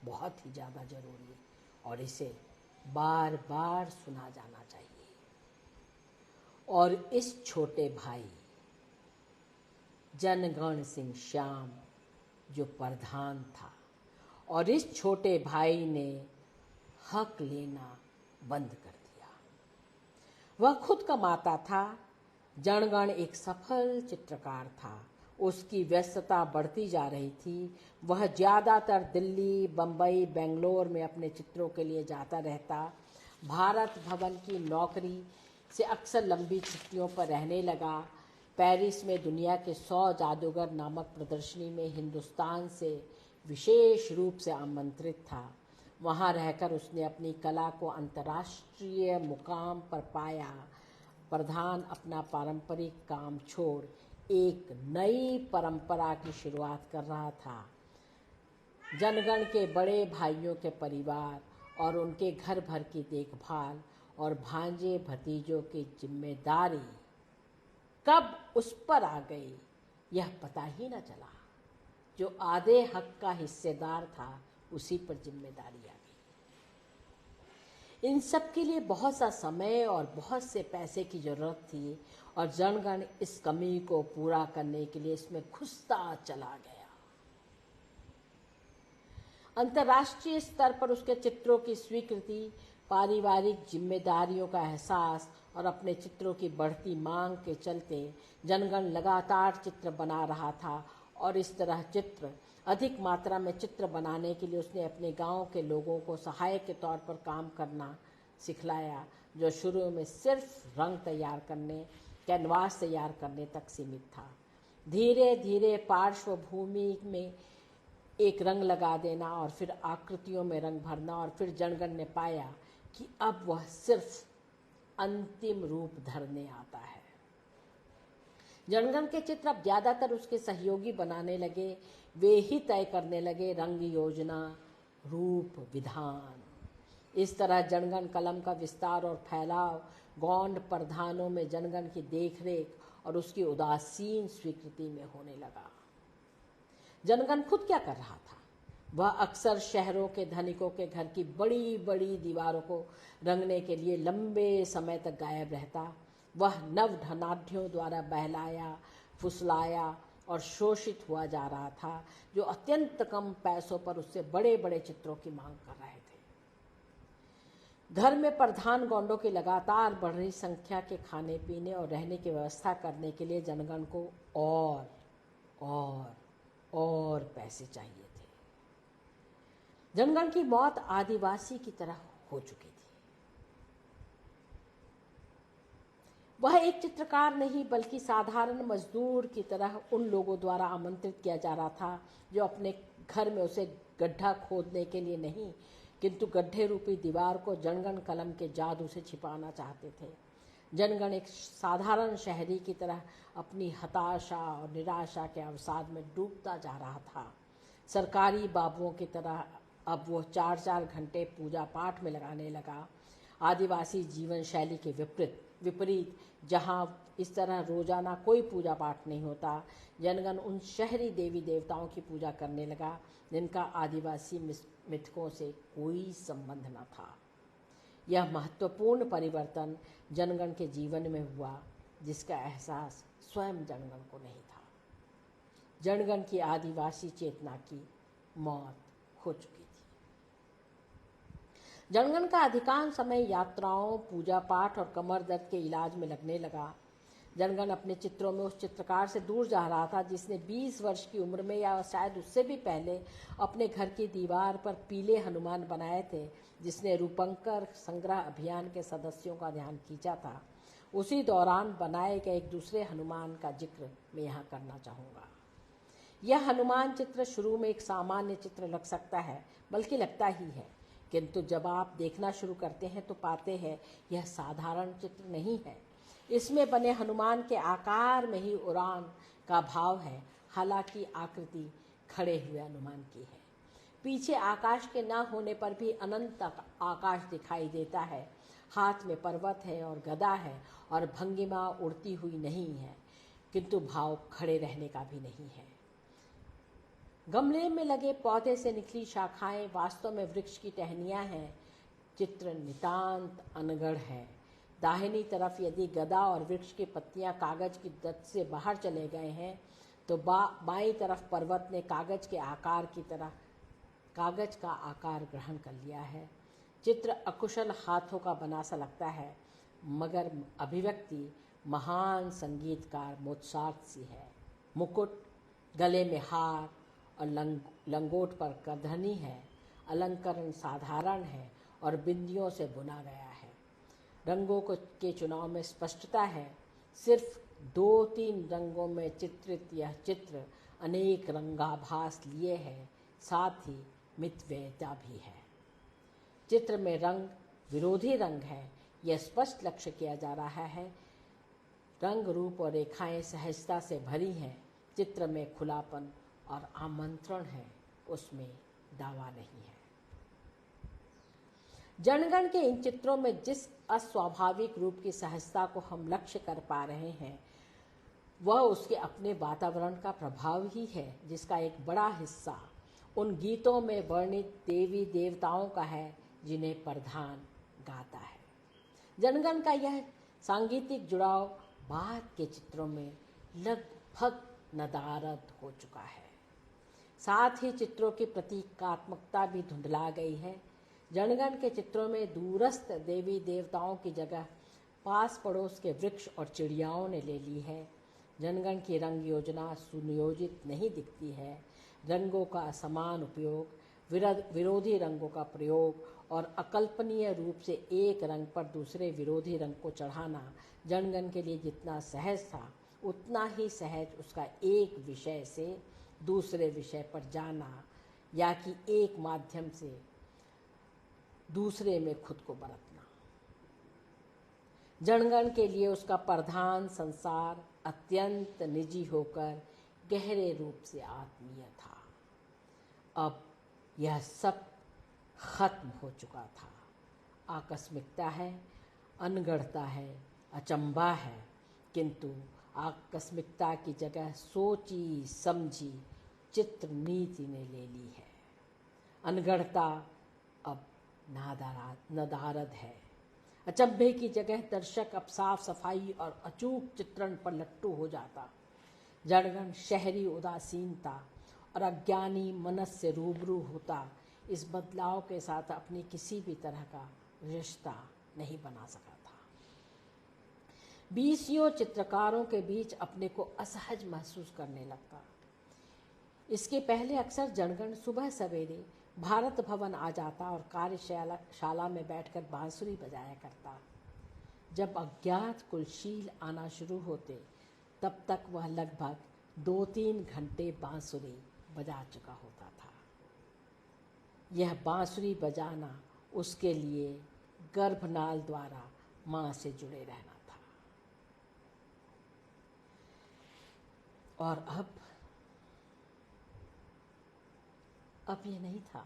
बहुत ही ज़्यादा जरूरी है और इसे बार बार सुना जाना चाहिए। और इस छोटे भाई जनगण सिंह श्याम जो प्रधान था, और इस छोटे भाई ने हक लेना बंद कर दिया। वह खुद कमाता था। जनगण एक सफल चित्रकार था। उसकी व्यस्तता बढ़ती जा रही थी। वह ज़्यादातर दिल्ली, बम्बई, बेंगलोर में अपने चित्रों के लिए जाता रहता। भारत भवन की नौकरी से अक्सर लंबी छुट्टियों पर रहने लगा। पेरिस में दुनिया के 100 जादूगर नामक प्रदर्शनी में हिंदुस्तान से विशेष रूप से आमंत्रित था। वहाँ रहकर उसने अपनी कला को अंतर्राष्ट्रीय मुकाम पर पाया। प्रधान अपना पारंपरिक काम छोड़ एक नई परंपरा की शुरुआत कर रहा था। जनगण के बड़े भाइयों के परिवार और उनके घर भर की देखभाल और भांजे भतीजों की जिम्मेदारी कब उस पर आ गई यह पता ही न चला। जो आधे हक का हिस्सेदार था उसी पर जिम्मेदारी आ गई। इन सब के लिए बहुत सा समय और बहुत से पैसे की जरूरत थी और जनगण इस कमी को पूरा करने के लिए इसमें घुसता चला गया। अंतर्राष्ट्रीय स्तर पर उसके चित्रों की स्वीकृति, पारिवारिक जिम्मेदारियों का एहसास और अपने चित्रों की बढ़ती मांग के चलते जनगण लगातार चित्र बना रहा था। और इस तरह अधिक मात्रा में चित्र बनाने के लिए उसने अपने गांव के लोगों को सहायक के तौर पर काम करना सिखलाया, जो शुरू में सिर्फ रंग तैयार करने, कैनवास तैयार करने तक सीमित था। धीरे धीरे पार्श्वभूमि में एक रंग लगा देना और फिर आकृतियों में रंग भरना, और फिर जनगण ने पाया कि अब वह सिर्फ अंतिम रूप धरने आता है। जनगण के चित्र अब ज्यादातर उसके सहयोगी बनाने लगे। वे ही तय करने लगे रंग योजना, रूप, विधान। इस तरह जनगण कलम का विस्तार और फैलाव गौंड प्रधानों में जनगण की देखरेख और उसकी उदासीन स्वीकृति में होने लगा। जनगण खुद क्या कर रहा था? वह अक्सर शहरों के धनिकों के घर की बड़ी बड़ी दीवारों को रंगने के लिए लंबे समय तक गायब रहता। वह नव धनाढ्यों द्वारा बहलाया, फुसलाया और शोषित हुआ जा रहा था, जो अत्यंत कम पैसों पर उससे बड़े बड़े चित्रों की मांग कर रहे थे। घर में प्रधान गौंडों की लगातार बढ़ रही संख्या के खाने पीने और रहने की व्यवस्था करने के लिए जनगण को और पैसे चाहिए थे। जनगण की मौत आदिवासी की तरह हो चुकी थी। वह एक चित्रकार नहीं बल्कि साधारण मजदूर की तरह उन लोगों द्वारा आमंत्रित किया जा रहा था जो अपने घर में उसे गड्ढा खोदने के लिए नहीं, किंतु गड्ढे रूपी दीवार को जनगण कलम के जादू से छिपाना चाहते थे। जनगण एक साधारण शहरी की तरह अपनी हताशा और निराशा के अवसाद में डूबता जा रहा था। सरकारी बाबुओं की तरह अब वो 4-4 घंटे पूजा पाठ में लगाने लगा। आदिवासी जीवन शैली के विपरीत जहाँ इस तरह रोजाना कोई पूजा पाठ नहीं होता, जनगण उन शहरी देवी देवताओं की पूजा करने लगा जिनका आदिवासी मिथकों से कोई संबंध न था। यह महत्वपूर्ण परिवर्तन जनगण के जीवन में हुआ जिसका एहसास स्वयं जनगण को नहीं था। जनगण की आदिवासी चेतना की मौत हो चुकी थी। जनगण का अधिकांश समय यात्राओं, पूजा पाठ और कमर दर्द के इलाज में लगने लगा। जनगण अपने चित्रों में उस चित्रकार से दूर जा रहा था जिसने 20 वर्ष की उम्र में या शायद उससे भी पहले अपने घर की दीवार पर पीले हनुमान बनाए थे, जिसने रूपंकर संग्रह अभियान के सदस्यों का ध्यान खींचा था। उसी दौरान बनाए गए एक दूसरे हनुमान का जिक्र मैं यहाँ करना चाहूँगा। यह हनुमान चित्र शुरू में एक सामान्य चित्र लग सकता है, बल्कि लगता ही है, किंतु जब आप देखना शुरू करते हैं तो पाते हैं यह साधारण चित्र नहीं है। इसमें बने हनुमान के आकार में ही उड़ान का भाव है, हालांकि आकृति खड़े हुए हनुमान की है। पीछे आकाश के न होने पर भी अनंत तक आकाश दिखाई देता है। हाथ में पर्वत है और गदा है और भंगिमा उड़ती हुई नहीं है, किंतु भाव खड़े रहने का भी नहीं है। गमले में लगे पौधे से निकली शाखाएं वास्तव में वृक्ष की टहनियां हैं। चित्र नितांत अनगढ़ है। दाहिनी तरफ यदि गदा और वृक्ष की पत्तियां कागज की दत्त से बाहर चले गए हैं तो बाईं तरफ पर्वत ने कागज के आकार की तरह कागज का आकार ग्रहण कर लिया है। चित्र अकुशल हाथों का बना सा लगता है, मगर अभिव्यक्ति महान संगीतकार मोत्सार्ट सी है। मुकुट, गले में हार और लंगोट पर करधनी है। अलंकरण साधारण है और बिंदियों से बुना गया है। रंगों के चुनाव में स्पष्टता है। सिर्फ 2-3 रंगों में चित्रित यह चित्र अनेक रंगाभास लिए है, साथ ही मितव्ययता भी है। चित्र में रंग विरोधी रंग है, यह स्पष्ट लक्ष्य किया जा रहा है। रंग, रूप और रेखाएं सहजता से भरी हैं। चित्र में खुलापन और आमंत्रण है, उसमें दावा नहीं है। जनगण के इन चित्रों में जिस अस्वाभाविक रूप की सहजता को हम लक्ष्य कर पा रहे हैं, वह उसके अपने वातावरण का प्रभाव ही है, जिसका एक बड़ा हिस्सा उन गीतों में वर्णित देवी देवताओं का है जिन्हें प्रधान गाता है। जनगण का यह सांगीतिक जुड़ाव बाद के चित्रों में लगभग नदारद हो चुका है। साथ ही चित्रों की प्रतीकात्मकता भी धुंधला गई है। जनगण के चित्रों में दूरस्थ देवी देवताओं की जगह पास पड़ोस के वृक्ष और चिड़ियाओं ने ले ली है। जनगण की रंग योजना सुनियोजित नहीं दिखती है। रंगों का असमान उपयोग, विरोधी रंगों का प्रयोग और अकल्पनीय रूप से एक रंग पर दूसरे विरोधी रंग को चढ़ाना जनगण के लिए जितना सहज था, उतना ही सहज उसका एक विषय से दूसरे विषय पर जाना, या कि एक माध्यम से दूसरे में खुद को बरतना। जनगण के लिए उसका प्रधान संसार अत्यंत निजी होकर गहरे रूप से आत्मीय था। अब यह सब खत्म हो चुका था। आकस्मिकता है, अनगढ़ता है, अचंभा है, किंतु आकस्मिकता की जगह सोची समझी चित्र नीति ने ले ली है। अनगढ़ता अब नदारद है। अचंभे की जगह दर्शक अब साफ सफाई और अचूक चित्रण पर लट्टू हो जाता। जनगण शहरी उदासीनता और अज्ञानी मनस से रूबरू होता। इस बदलाव के साथ अपनी किसी भी तरह का रिश्ता नहीं बना सका था। 20 चित्रकारों के बीच अपने को असहज महसूस करने लगता। इसके पहले अक्सर जनगण सुबह सवेरे भारत भवन आ जाता और कार्यशाला में बैठकर बांसुरी बजाया करता। जब अज्ञात कुलशील आना शुरू होते, तब तक वह लगभग 2-3 घंटे बांसुरी बजा चुका होता था। यह बांसुरी बजाना उसके लिए गर्भनाल द्वारा मां से जुड़े रहना था। और अब ये नहीं था।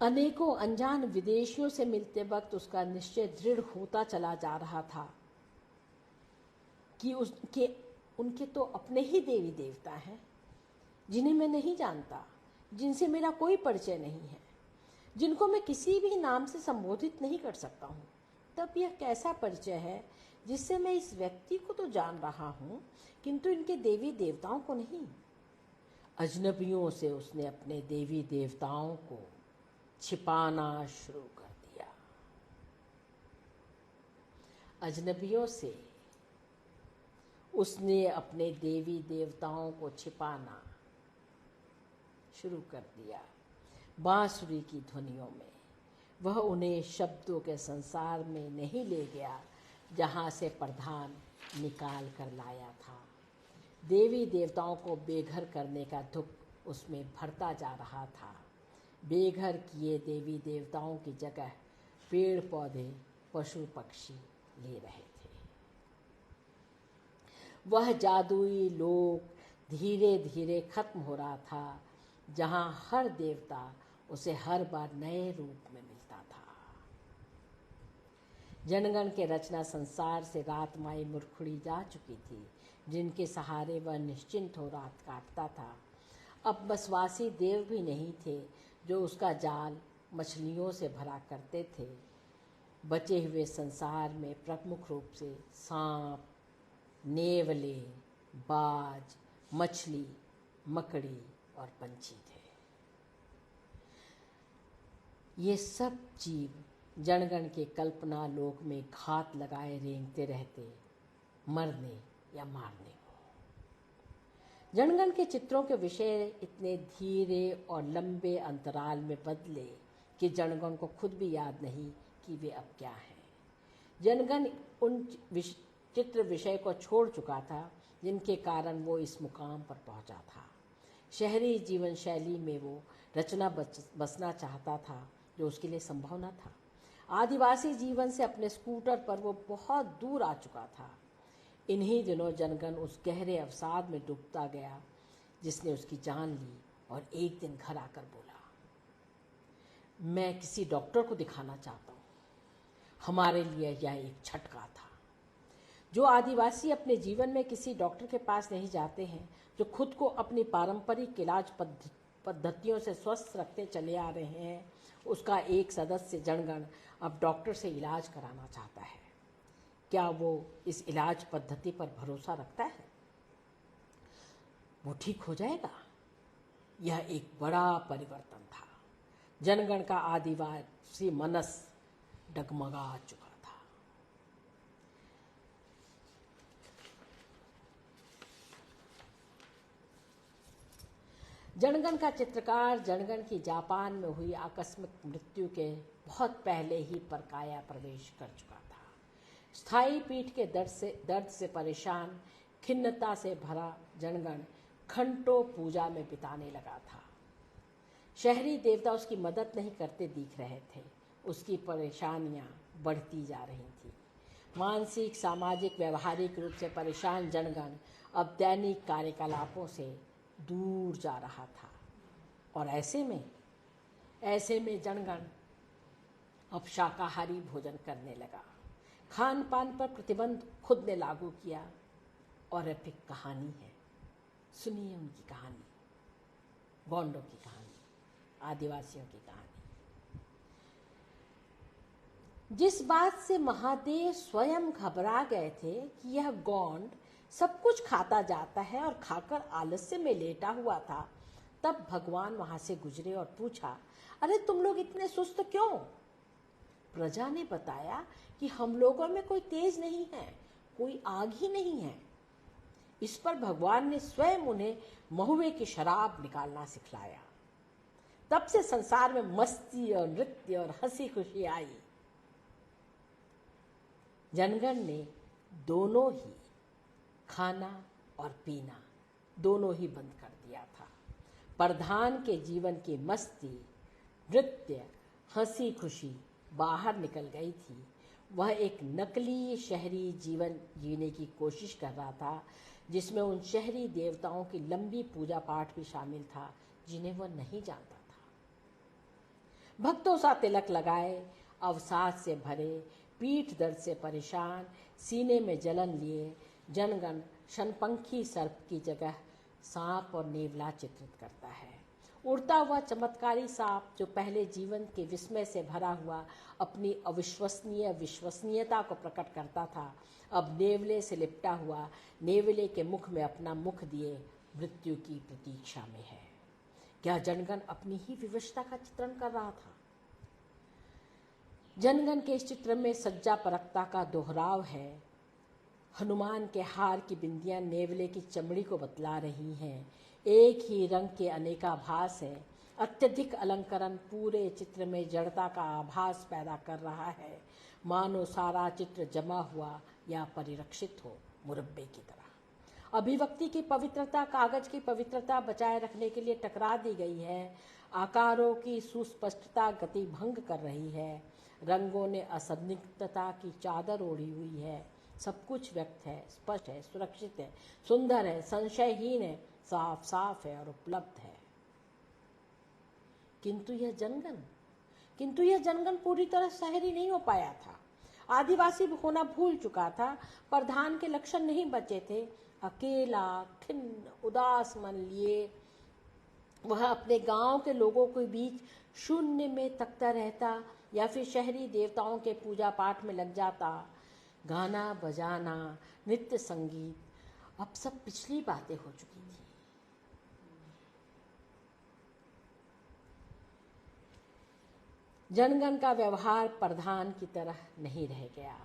अनेकों अनजान विदेशियों से मिलते वक्त उसका निश्चय दृढ़ होता चला जा रहा था कि उनके तो अपने ही देवी देवता हैं, जिन्हें मैं नहीं जानता, जिनसे मेरा कोई परिचय नहीं है, जिनको मैं किसी भी नाम से संबोधित नहीं कर सकता हूँ। तब यह कैसा परिचय है जिससे मैं इस व्यक्ति को तो जान रहा हूँ, किंतु इनके देवी देवताओं को नहीं। अजनबियों से उसने अपने देवी देवताओं को छिपाना शुरू कर दिया। अजनबियों से उसने अपने देवी देवताओं को छिपाना शुरू कर दिया। बांसुरी की ध्वनियों में, वह उन्हें शब्दों के संसार में नहीं ले गया जहाँ से प्रधान निकाल कर लाया था। देवी देवताओं को बेघर करने का दुख उसमें भरता जा रहा था। बेघर किए देवी देवताओं की जगह पेड़ पौधे पशु पक्षी ले रहे थे। वह जादुई लोक धीरे धीरे खत्म हो रहा था, जहाँ हर देवता उसे हर बार नए रूप में मिलता था। जनगण के रचना संसार से रात माई मुरखुड़ी जा चुकी थी, जिनके सहारे वह निश्चिंत हो रात काटता था। अब बसवासी देव भी नहीं थे जो उसका जाल मछलियों से भरा करते थे। बचे हुए संसार में प्रमुख रूप से सांप, नेवले, बाज, मछली, मकड़ी और पंछी थे। ये सब जीव जनगण के कल्पना लोक में घात लगाए रेंगते रहते, मरने या मारने को। जनगण के चित्रों के विषय इतने धीरे और लंबे अंतराल में बदले कि जनगण को खुद भी याद नहीं कि वे अब क्या हैं। जनगण उन चित्र विषय को छोड़ चुका था जिनके कारण वो इस मुकाम पर पहुंचा था। शहरी जीवन शैली में वो रचना बसना चाहता था जो उसके लिए संभव न था। आदिवासी जीवन से अपने स्कूटर पर वो बहुत दूर आ चुका था। इन्हीं दिनों जनगण उस गहरे अवसाद में डूबता गया जिसने उसकी जान ली और एक दिन घर आकर बोला, मैं किसी डॉक्टर को दिखाना चाहता हूँ। हमारे लिए यह एक झटका था। जो आदिवासी अपने जीवन में किसी डॉक्टर के पास नहीं जाते हैं, जो खुद को अपनी पारंपरिक इलाज पद्धतियों से स्वस्थ रखते चले आ रहे हैं, उसका एक सदस्य जनगण अब डॉक्टर से इलाज कराना चाहता है। क्या वो इस इलाज पद्धति पर भरोसा रखता है? वो ठीक हो जाएगा? यह एक बड़ा परिवर्तन था। जनगण का आदिवासी मनस डगमगा चुका था। जनगण का चित्रकार जनगण की जापान में हुई आकस्मिक मृत्यु के बहुत पहले ही परकाया प्रवेश कर चुका था। स्थायी पीठ के दर्द से परेशान, खिन्नता से भरा जनगण घंटों पूजा में बिताने लगा था। शहरी देवता उसकी मदद नहीं करते दिख रहे थे। उसकी परेशानियां बढ़ती जा रही थी। मानसिक, सामाजिक, व्यवहारिक रूप से परेशान जनगण अब दैनिक कार्यकलापों से दूर जा रहा था। और ऐसे में जनगण अब शाकाहारी भोजन करने लगा। खान पान पर प्रतिबंध खुद ने लागू किया। और अब एक कहानी है, सुनिए उनकी कहानी, गोंडों की कहानी, आदिवासियों की कहानी। जिस बात से महादेव स्वयं घबरा गए थे कि यह गोंड सब कुछ खाता जाता है और खाकर आलस्य में लेटा हुआ था, तब भगवान वहां से गुजरे और पूछा, अरे तुम लोग इतने सुस्त क्यों? प्रजा ने बताया कि हम लोगों में कोई तेज नहीं है, कोई आग ही नहीं है। इस पर भगवान ने स्वयं उन्हें महुए की शराब निकालना सिखलाया। तब से संसार में मस्ती और नृत्य और हंसी खुशी आई। जनगण ने दोनों ही, खाना और पीना दोनों ही बंद कर दिया था। प्रधान के जीवन की मस्ती, नृत्य, हंसी खुशी बाहर निकल गई थी। वह एक नकली शहरी जीवन जीने की कोशिश कर रहा था, जिसमें उन शहरी देवताओं की लंबी पूजा पाठ भी शामिल था जिन्हें वह नहीं जानता था। भक्तों सा तिलक लगाए, अवसाद से भरे, पीठ दर्द से परेशान, सीने में जलन लिए जनगण शनपंखी सर्प की जगह सांप और नेवला चित्रित करता है। उड़ता हुआ चमत्कारी सांप जो पहले जीवन के विस्मय से भरा हुआ अपनी अविश्वसनीय विश्वसनीयता को प्रकट करता था, अब नेवले से लिपटा हुआ नेवले के मुख में अपना मुख दिए मृत्यु की प्रतीक्षा में है। क्या जनगण अपनी ही विवशता का चित्रण कर रहा था? जनगण के इस चित्र में सज्जा परकता का दोहराव है। हनुमान के हार की बिंदियां नेवले की चमड़ी को बतला रही हैं। एक ही रंग के अनेकाभास है। अत्यधिक अलंकरण पूरे चित्र में जड़ता का आभास पैदा कर रहा है, मानो सारा चित्र जमा हुआ या परिरक्षित हो मुरब्बे की तरह। अभिव्यक्ति की पवित्रता कागज की पवित्रता बचाए रखने के लिए टकरा दी गई है। आकारों की सुस्पष्टता गति भंग कर रही है। रंगों ने असंदिग्धता की चादर ओढ़ी हुई है। सब कुछ व्यक्त है, स्पष्ट है, सुरक्षित है, सुंदर है, संशयहीन है, साफ साफ है और उपलब्ध है। किंतु यह जनगण पूरी तरह शहरी नहीं हो पाया था। आदिवासी होना भूल चुका था। प्रधान के लक्षण नहीं बचे थे। अकेला, खिन्न, उदास मन लिए वह अपने गांव के लोगों के बीच शून्य में तकता रहता या फिर शहरी देवताओं के पूजा पाठ में लग जाता। गाना बजाना, नृत्य संगीत अब सब पिछली बातें हो चुकी थी। जनगण का व्यवहार प्रधान की तरह नहीं रह गया।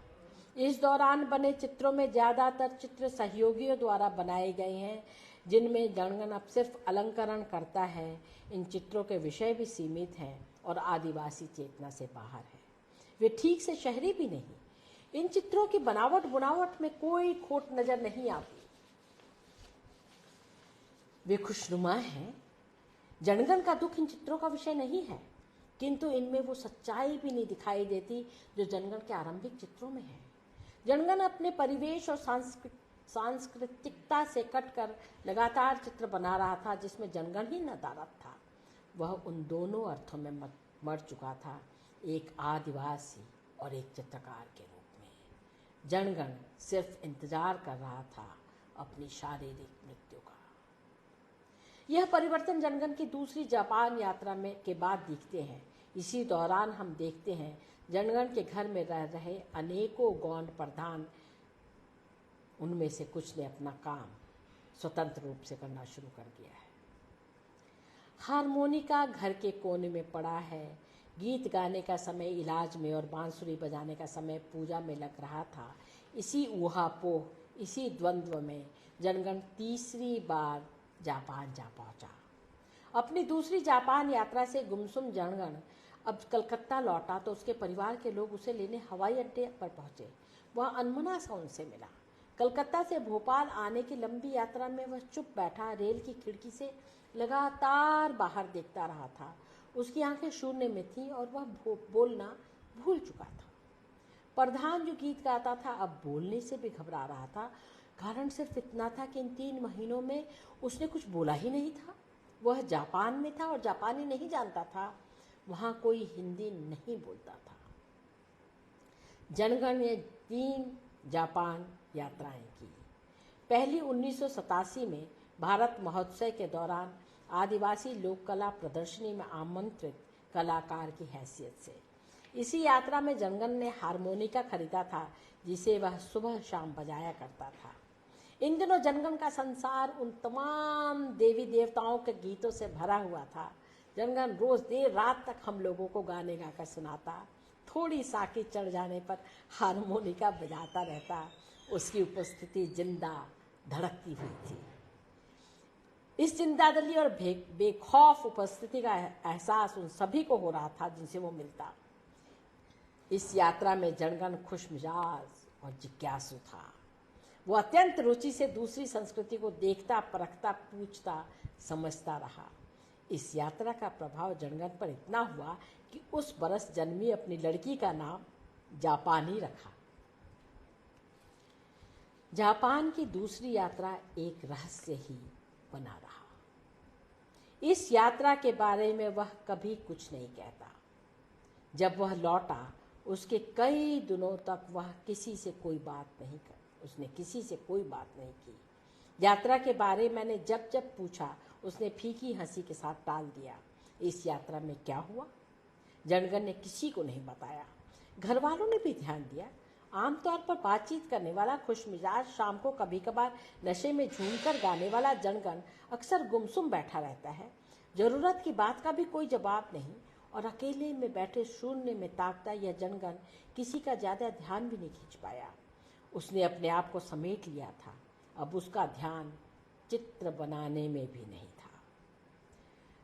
इस दौरान बने चित्रों में ज्यादातर चित्र सहयोगियों द्वारा बनाए गए हैं, जिनमें जनगण अब सिर्फ अलंकरण करता है। इन चित्रों के विषय भी सीमित हैं और आदिवासी चेतना से बाहर है। वे ठीक से शहरी भी नहीं। इन चित्रों की बनावट बुनावट में कोई खोट नजर नहीं आती। वे खुशनुमा हैं। जनगण का दुख इन चित्रों का विषय नहीं है, किंतु इनमें वो सच्चाई भी नहीं दिखाई देती जो जनगण के आरंभिक चित्रों में है। जनगण अपने परिवेश और सांस्कृतिकता से कटकर लगातार चित्र बना रहा था, जिसमें जनगण ही नदारद था। वह उन दोनों अर्थों में मर चुका था, एक आदिवासी और एक चित्रकार के रूप में। जनगण सिर्फ इंतजार कर रहा था अपनी शारीरिक मृत्यु का। यह परिवर्तन जनगण की दूसरी जापान यात्रा में के बाद दिखते हैं। इसी दौरान हम देखते हैं जनगण के घर में रह रहे अनेकों गौंड प्रधान, उनमें से कुछ ने अपना काम स्वतंत्र रूप से करना शुरू कर दिया है। हारमोनिका घर के कोने में पड़ा है। गीत गाने का समय इलाज में और बांसुरी बजाने का समय पूजा में लग रहा था। इसी ऊहापोह, इसी द्वंद्व में जनगण तीसरी बार जापान जा पहुंचा। अपनी दूसरी जापान यात्रा से गुमसुम जनगण अब कलकत्ता लौटा तो उसके परिवार के लोग उसे लेने हवाई अड्डे पर पहुंचे। वह अनमना सा उनसे मिला। कलकत्ता से भोपाल आने की लंबी यात्रा में वह चुप बैठा रेल की खिड़की से लगातार बाहर देखता रहा था। उसकी आंखें शून्य में थीं और वह बोलना भूल चुका था। प्रधान जो गीत गाता था अब बोलने से भी घबरा रहा था। कारण सिर्फ इतना था कि इन 3 महीनों में उसने कुछ बोला ही नहीं था। वह जापान में था और जापानी नहीं जानता था। वहां कोई हिंदी नहीं बोलता था। जनगण ने 3 जापान यात्राएं की। पहली 1987 में भारत महोत्सव के दौरान आदिवासी लोक कला प्रदर्शनी में आमंत्रित कलाकार की हैसियत से। इसी यात्रा में जनगण ने हारमोनिका खरीदा था, जिसे वह सुबह शाम बजाया करता था। इन दिनों जनगण का संसार उन तमाम देवी देवताओं के गीतों से भरा हुआ था। जनगण रोज देर रात तक हम लोगों को गाने गाकर सुनाता। थोड़ी साकी चढ़ जाने पर हारमोनिका बजाता रहता। उसकी उपस्थिति जिंदा धड़कती हुई थी। इस जिंदादिली और बेखौफ उपस्थिति का एहसास उन सभी को हो रहा था जिनसे वो मिलता। इस यात्रा में जनगण खुशमिजाज और जिज्ञासु था। वो अत्यंत रुचि से दूसरी संस्कृति को देखता, परखता, पूछता, समझता रहा। इस यात्रा का प्रभाव जनगण पर इतना हुआ कि उस बरस जन्मी अपनी लड़की का नाम जापानी रखा। जापान की दूसरी यात्रा एक रहस्य ही बना रहा। इस यात्रा के बारे में वह कभी कुछ नहीं कहता। जब वह लौटा उसके कई दिनों तक वह किसी से कोई बात नहीं कर उसने किसी से कोई बात नहीं की। यात्रा के बारे मैंने जब जब पूछा उसने फीकी हंसी के साथ टाल दिया। इस यात्रा में क्या हुआ जनगण ने किसी को नहीं बताया। घर वालों ने भी ध्यान दिया। आमतौर पर बातचीत करने वाला खुशमिजाज, शाम को कभी कभार नशे में झूमकर गाने वाला जनगण अक्सर गुमसुम बैठा रहता है। जरूरत की बात का भी कोई जवाब नहीं और अकेले में बैठे शून्य में ताकता यह जनगण किसी का ज्यादा ध्यान भी नहीं खींच पाया। उसने अपने आप को समेट लिया था। अब उसका ध्यान चित्र बनाने में भी नहीं था।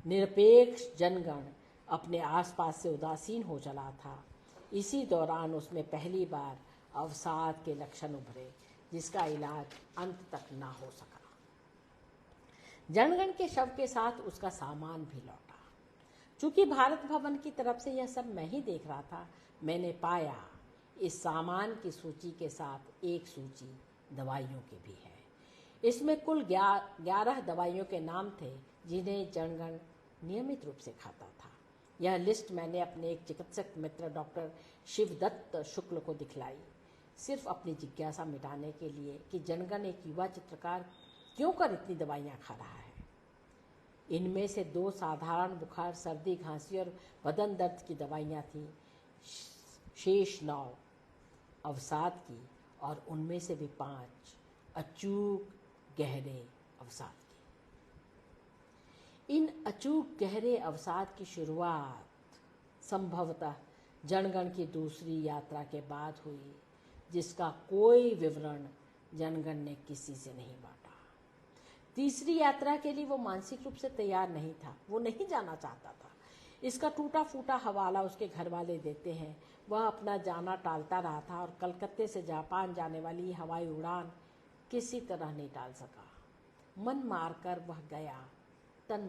निरपेक्ष जनगण अपने आसपास से उदासीन हो चला था। इसी दौरान उसमें पहली बार अवसाद के लक्षण उभरे, जिसका इलाज अंत तक ना हो सका। जनगण के शव के साथ उसका सामान भी लौटा। चूंकि भारत भवन की तरफ से यह सब मैं ही देख रहा था, मैंने पाया इस सामान की सूची के साथ एक सूची दवाइयों की भी है। इसमें कुल 11 दवाइयों के नाम थे जिन्हें जनगण नियमित रूप से खाता था। यह लिस्ट मैंने अपने एक चिकित्सक मित्र डॉक्टर शिवदत्त शुक्ल को दिखलाई, सिर्फ अपनी जिज्ञासा मिटाने के लिए कि जनगण एक युवा चित्रकार क्यों कर इतनी दवाइयाँ खा रहा है। इनमें से 2 साधारण बुखार, सर्दी, खांसी और बदन दर्द की दवाइयाँ थीं, शेष 9 अवसाद की, और उनमें से भी 5 अचूक गहरे अवसाद की। इन अचूक गहरे अवसाद की शुरुआत संभवतः जनगण की दूसरी यात्रा के बाद हुई, जिसका कोई विवरण जनगण ने किसी से नहीं बांटा। तीसरी यात्रा के लिए वो मानसिक रूप से तैयार नहीं था, वो नहीं जाना चाहता था। इसका टूटा फूटा हवाला उसके घर वाले देते हैं। वह अपना जाना टालता रहा था और कलकत्ते से जापान जाने वाली हवाई उड़ान किसी तरह नहीं टाल सका। मन मारकर वह गया, तन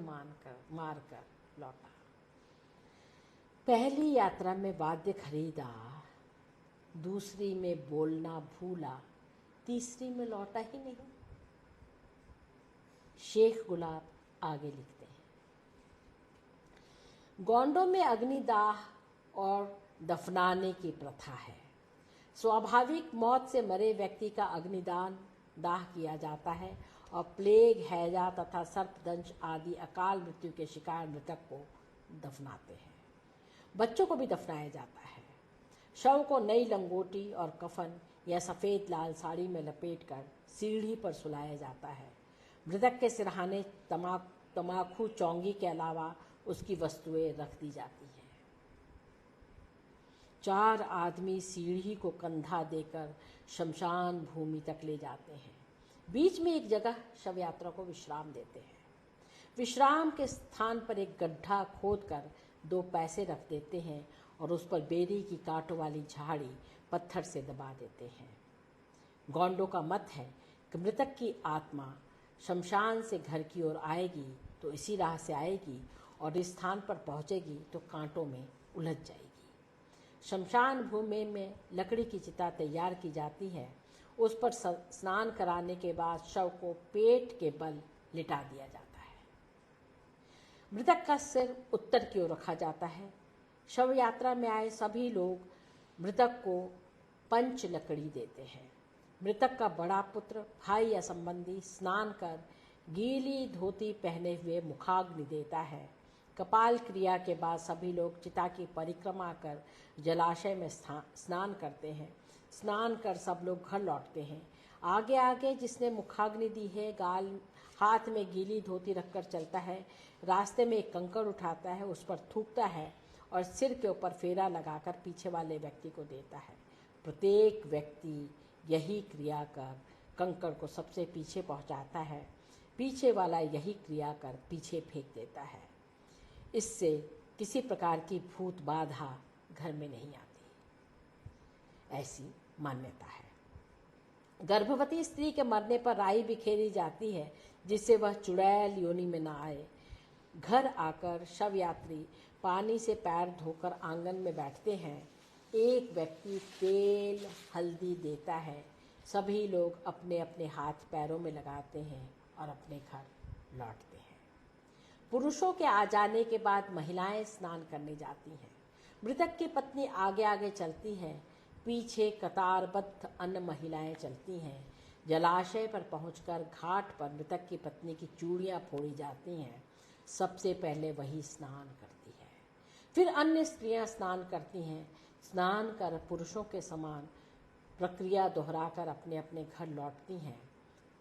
मारकर लौटा। पहली यात्रा में वाद्य खरीदा, दूसरी में बोलना भूला, तीसरी में लौटा ही नहीं। शेख गुलाब आगे लिखते हैं, गोंडों में अग्निदाह और दफनाने की प्रथा है। स्वाभाविक मौत से मरे व्यक्ति का दाह किया जाता है और प्लेग, हैजा तथा सर्पदंश आदि अकाल मृत्यु के शिकार मृतक को दफनाते हैं। बच्चों को भी दफनाया जाता है। शव को नई लंगोटी और कफन या सफ़ेद लाल साड़ी में लपेटकर सीढ़ी पर सुलाया जाता है। मृतक के सिरहाने तमाकू चौंगी के अलावा उसकी वस्तुएं रख दी जाती हैं। 4 आदमी सीढ़ी को कंधा देकर शमशान भूमि तक ले जाते हैं। बीच में एक जगह शव यात्रा को विश्राम देते हैं। विश्राम के स्थान पर एक गड्ढा खोदकर 2 पैसे रख देते हैं और उस पर बेरी की कांटों वाली झाड़ी पत्थर से दबा देते हैं। गोंडों का मत है कि मृतक की आत्मा शमशान से घर की ओर आएगी तो इसी राह से आएगी और इस स्थान पर पहुंचेगी तो कांटों में उलझ जाएगी। शमशान भूमि में लकड़ी की चिता तैयार की जाती है। उस पर स्नान कराने के बाद शव को पेट के बल लिटा दिया जाता है। मृतक का सिर उत्तर की ओर रखा जाता है। शव यात्रा में आए सभी लोग मृतक को पंच लकड़ी देते हैं। मृतक का बड़ा पुत्र, भाई या संबंधी स्नान कर गीली धोती पहने हुए मुखाग्नि देता है। कपाल क्रिया के बाद सभी लोग चिता की परिक्रमा कर जलाशय में स्नान करते हैं। स्नान कर सब लोग घर लौटते हैं। आगे आगे जिसने मुखाग्नि दी है हाथ में गीली धोती रखकर चलता है। रास्ते में एक कंकड़ उठाता है, उस पर थूकता है और सिर के ऊपर फेरा लगाकर पीछे वाले व्यक्ति को देता है। प्रत्येक व्यक्ति यही क्रिया कर कंकड़ को सबसे पीछे पहुंचाता है। पीछे वाला यही क्रिया कर पीछे फेंक देता है। इससे किसी प्रकार की भूत बाधा घर में नहीं आती, ऐसी मान्यता है। गर्भवती स्त्री के मरने पर राई बिखेरी जाती है जिससे वह चुड़ैल योनि में न आए। घर आकर शव यात्री पानी से पैर धोकर आंगन में बैठते हैं। एक व्यक्ति तेल हल्दी देता है। सभी लोग अपने अपने हाथ पैरों में लगाते हैं और अपने घर लौटते हैं। पुरुषों के आ जाने के बाद महिलाएं स्नान करने जाती हैं। मृतक की पत्नी आगे आगे चलती है, पीछे कतारबद्ध अन्य महिलाएं चलती हैं। जलाशय पर पहुंचकर घाट पर मृतक की पत्नी की चूड़ियां फोड़ी जाती हैं। सबसे पहले वही स्नान करती है, फिर अन्य स्त्रियां स्नान करती हैं। स्नान कर पुरुषों के समान प्रक्रिया दोहराकर अपने अपने घर लौटती हैं।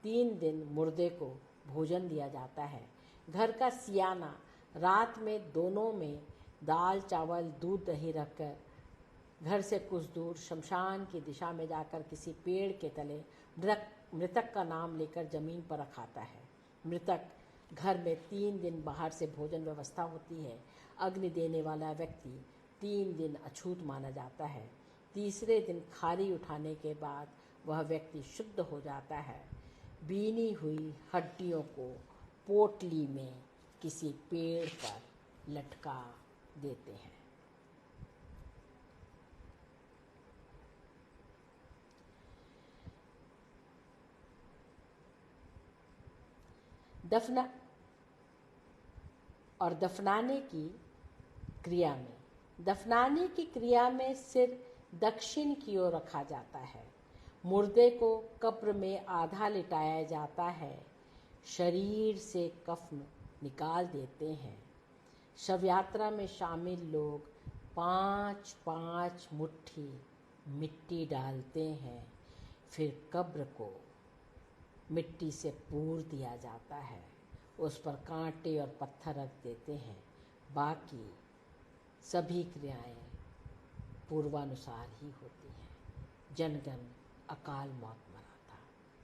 3 दिन मुर्दे को भोजन दिया जाता है। घर का सियाना रात में दोनों में दाल चावल दूध दही रखकर घर से कुछ दूर शमशान की दिशा में जाकर किसी पेड़ के तले मृतक का नाम लेकर जमीन पर रखाता है। मृतक घर में 3 दिन बाहर से भोजन व्यवस्था होती है। अग्नि देने वाला व्यक्ति 3 दिन अछूत माना जाता है। तीसरे दिन खारी उठाने के बाद वह व्यक्ति शुद्ध हो जाता है। बीनी हुई हड्डियों को पोटली में किसी पेड़ पर लटका देते हैं। दफनाने की क्रिया में सिर दक्षिण की ओर रखा जाता है। मुर्दे को कब्र में आधा लिटाया जाता है। शरीर से कफन निकाल देते हैं। शव यात्रा में शामिल लोग 5-5 मुट्ठी मिट्टी डालते हैं। फिर कब्र को मिट्टी से पूर दिया जाता है। उस पर कांटे और पत्थर रख देते हैं। बाकी सभी क्रियाएं पूर्वानुसार ही होती हैं। जनगण अकाल मौत मरा था।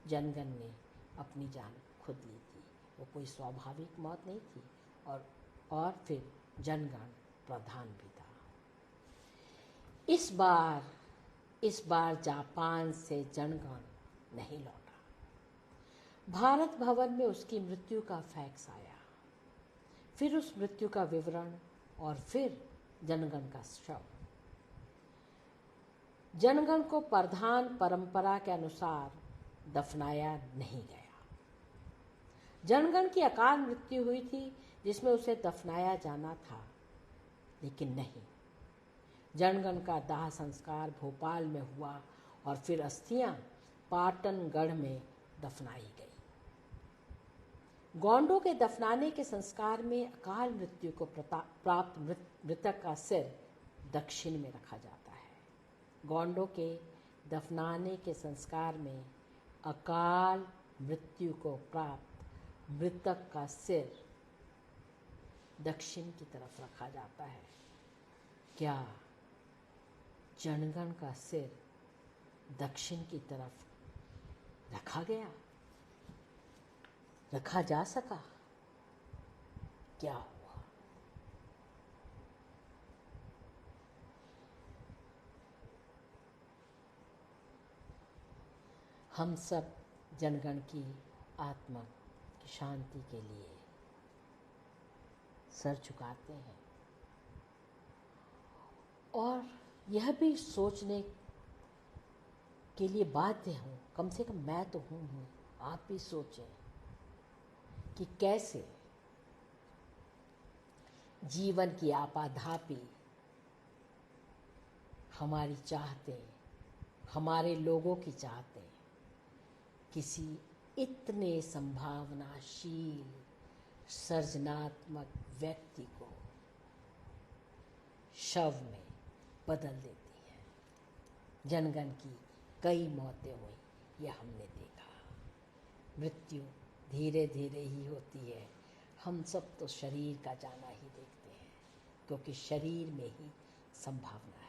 जनगण ने अपनी जान खुद ली थी। वो कोई स्वाभाविक मौत नहीं थी। और फिर जनगण प्रधान भी था। इस बार जापान से जनगण नहीं लौटा। भारत भवन में उसकी मृत्यु का फैक्स आया, फिर उस मृत्यु का विवरण और फिर जनगण का शव। जनगण को प्रधान परंपरा के अनुसार दफनाया नहीं गया। जनगण की अकाल मृत्यु हुई थी जिसमें उसे दफनाया जाना था, लेकिन नहीं। जनगण का दाह संस्कार भोपाल में हुआ और फिर अस्थियां पाटनगढ़ में दफनाई गई। गोंडों के दफनाने के संस्कार में अकाल मृत्यु को प्राप्त मृतक का सिर दक्षिण में रखा जाता है। गोंडों के दफनाने के संस्कार में अकाल मृत्यु को प्राप्त मृतक का सिर दक्षिण की तरफ रखा जाता है। क्या जनगण का सिर दक्षिण की तरफ रखा गया? रखा जा सका? क्या हुआ? हम सब जनगण की आत्मा की शांति के लिए सर झुकाते हैं और यह भी सोचने के लिए बाध्य हूँ, कम से कम मैं तो हूँ, आप भी सोचें कि कैसे जीवन की आपाधापी हमारी चाहते, हमारे लोगों की चाहते किसी इतने संभावनाशील सृजनात्मक व्यक्ति को शव में बदल देती है। जनगण की कई मौतें हुई, यह हमने देखा। मृत्यु धीरे धीरे ही होती है। हम सब तो शरीर का जाना ही देखते हैं, क्योंकि शरीर में ही संभावना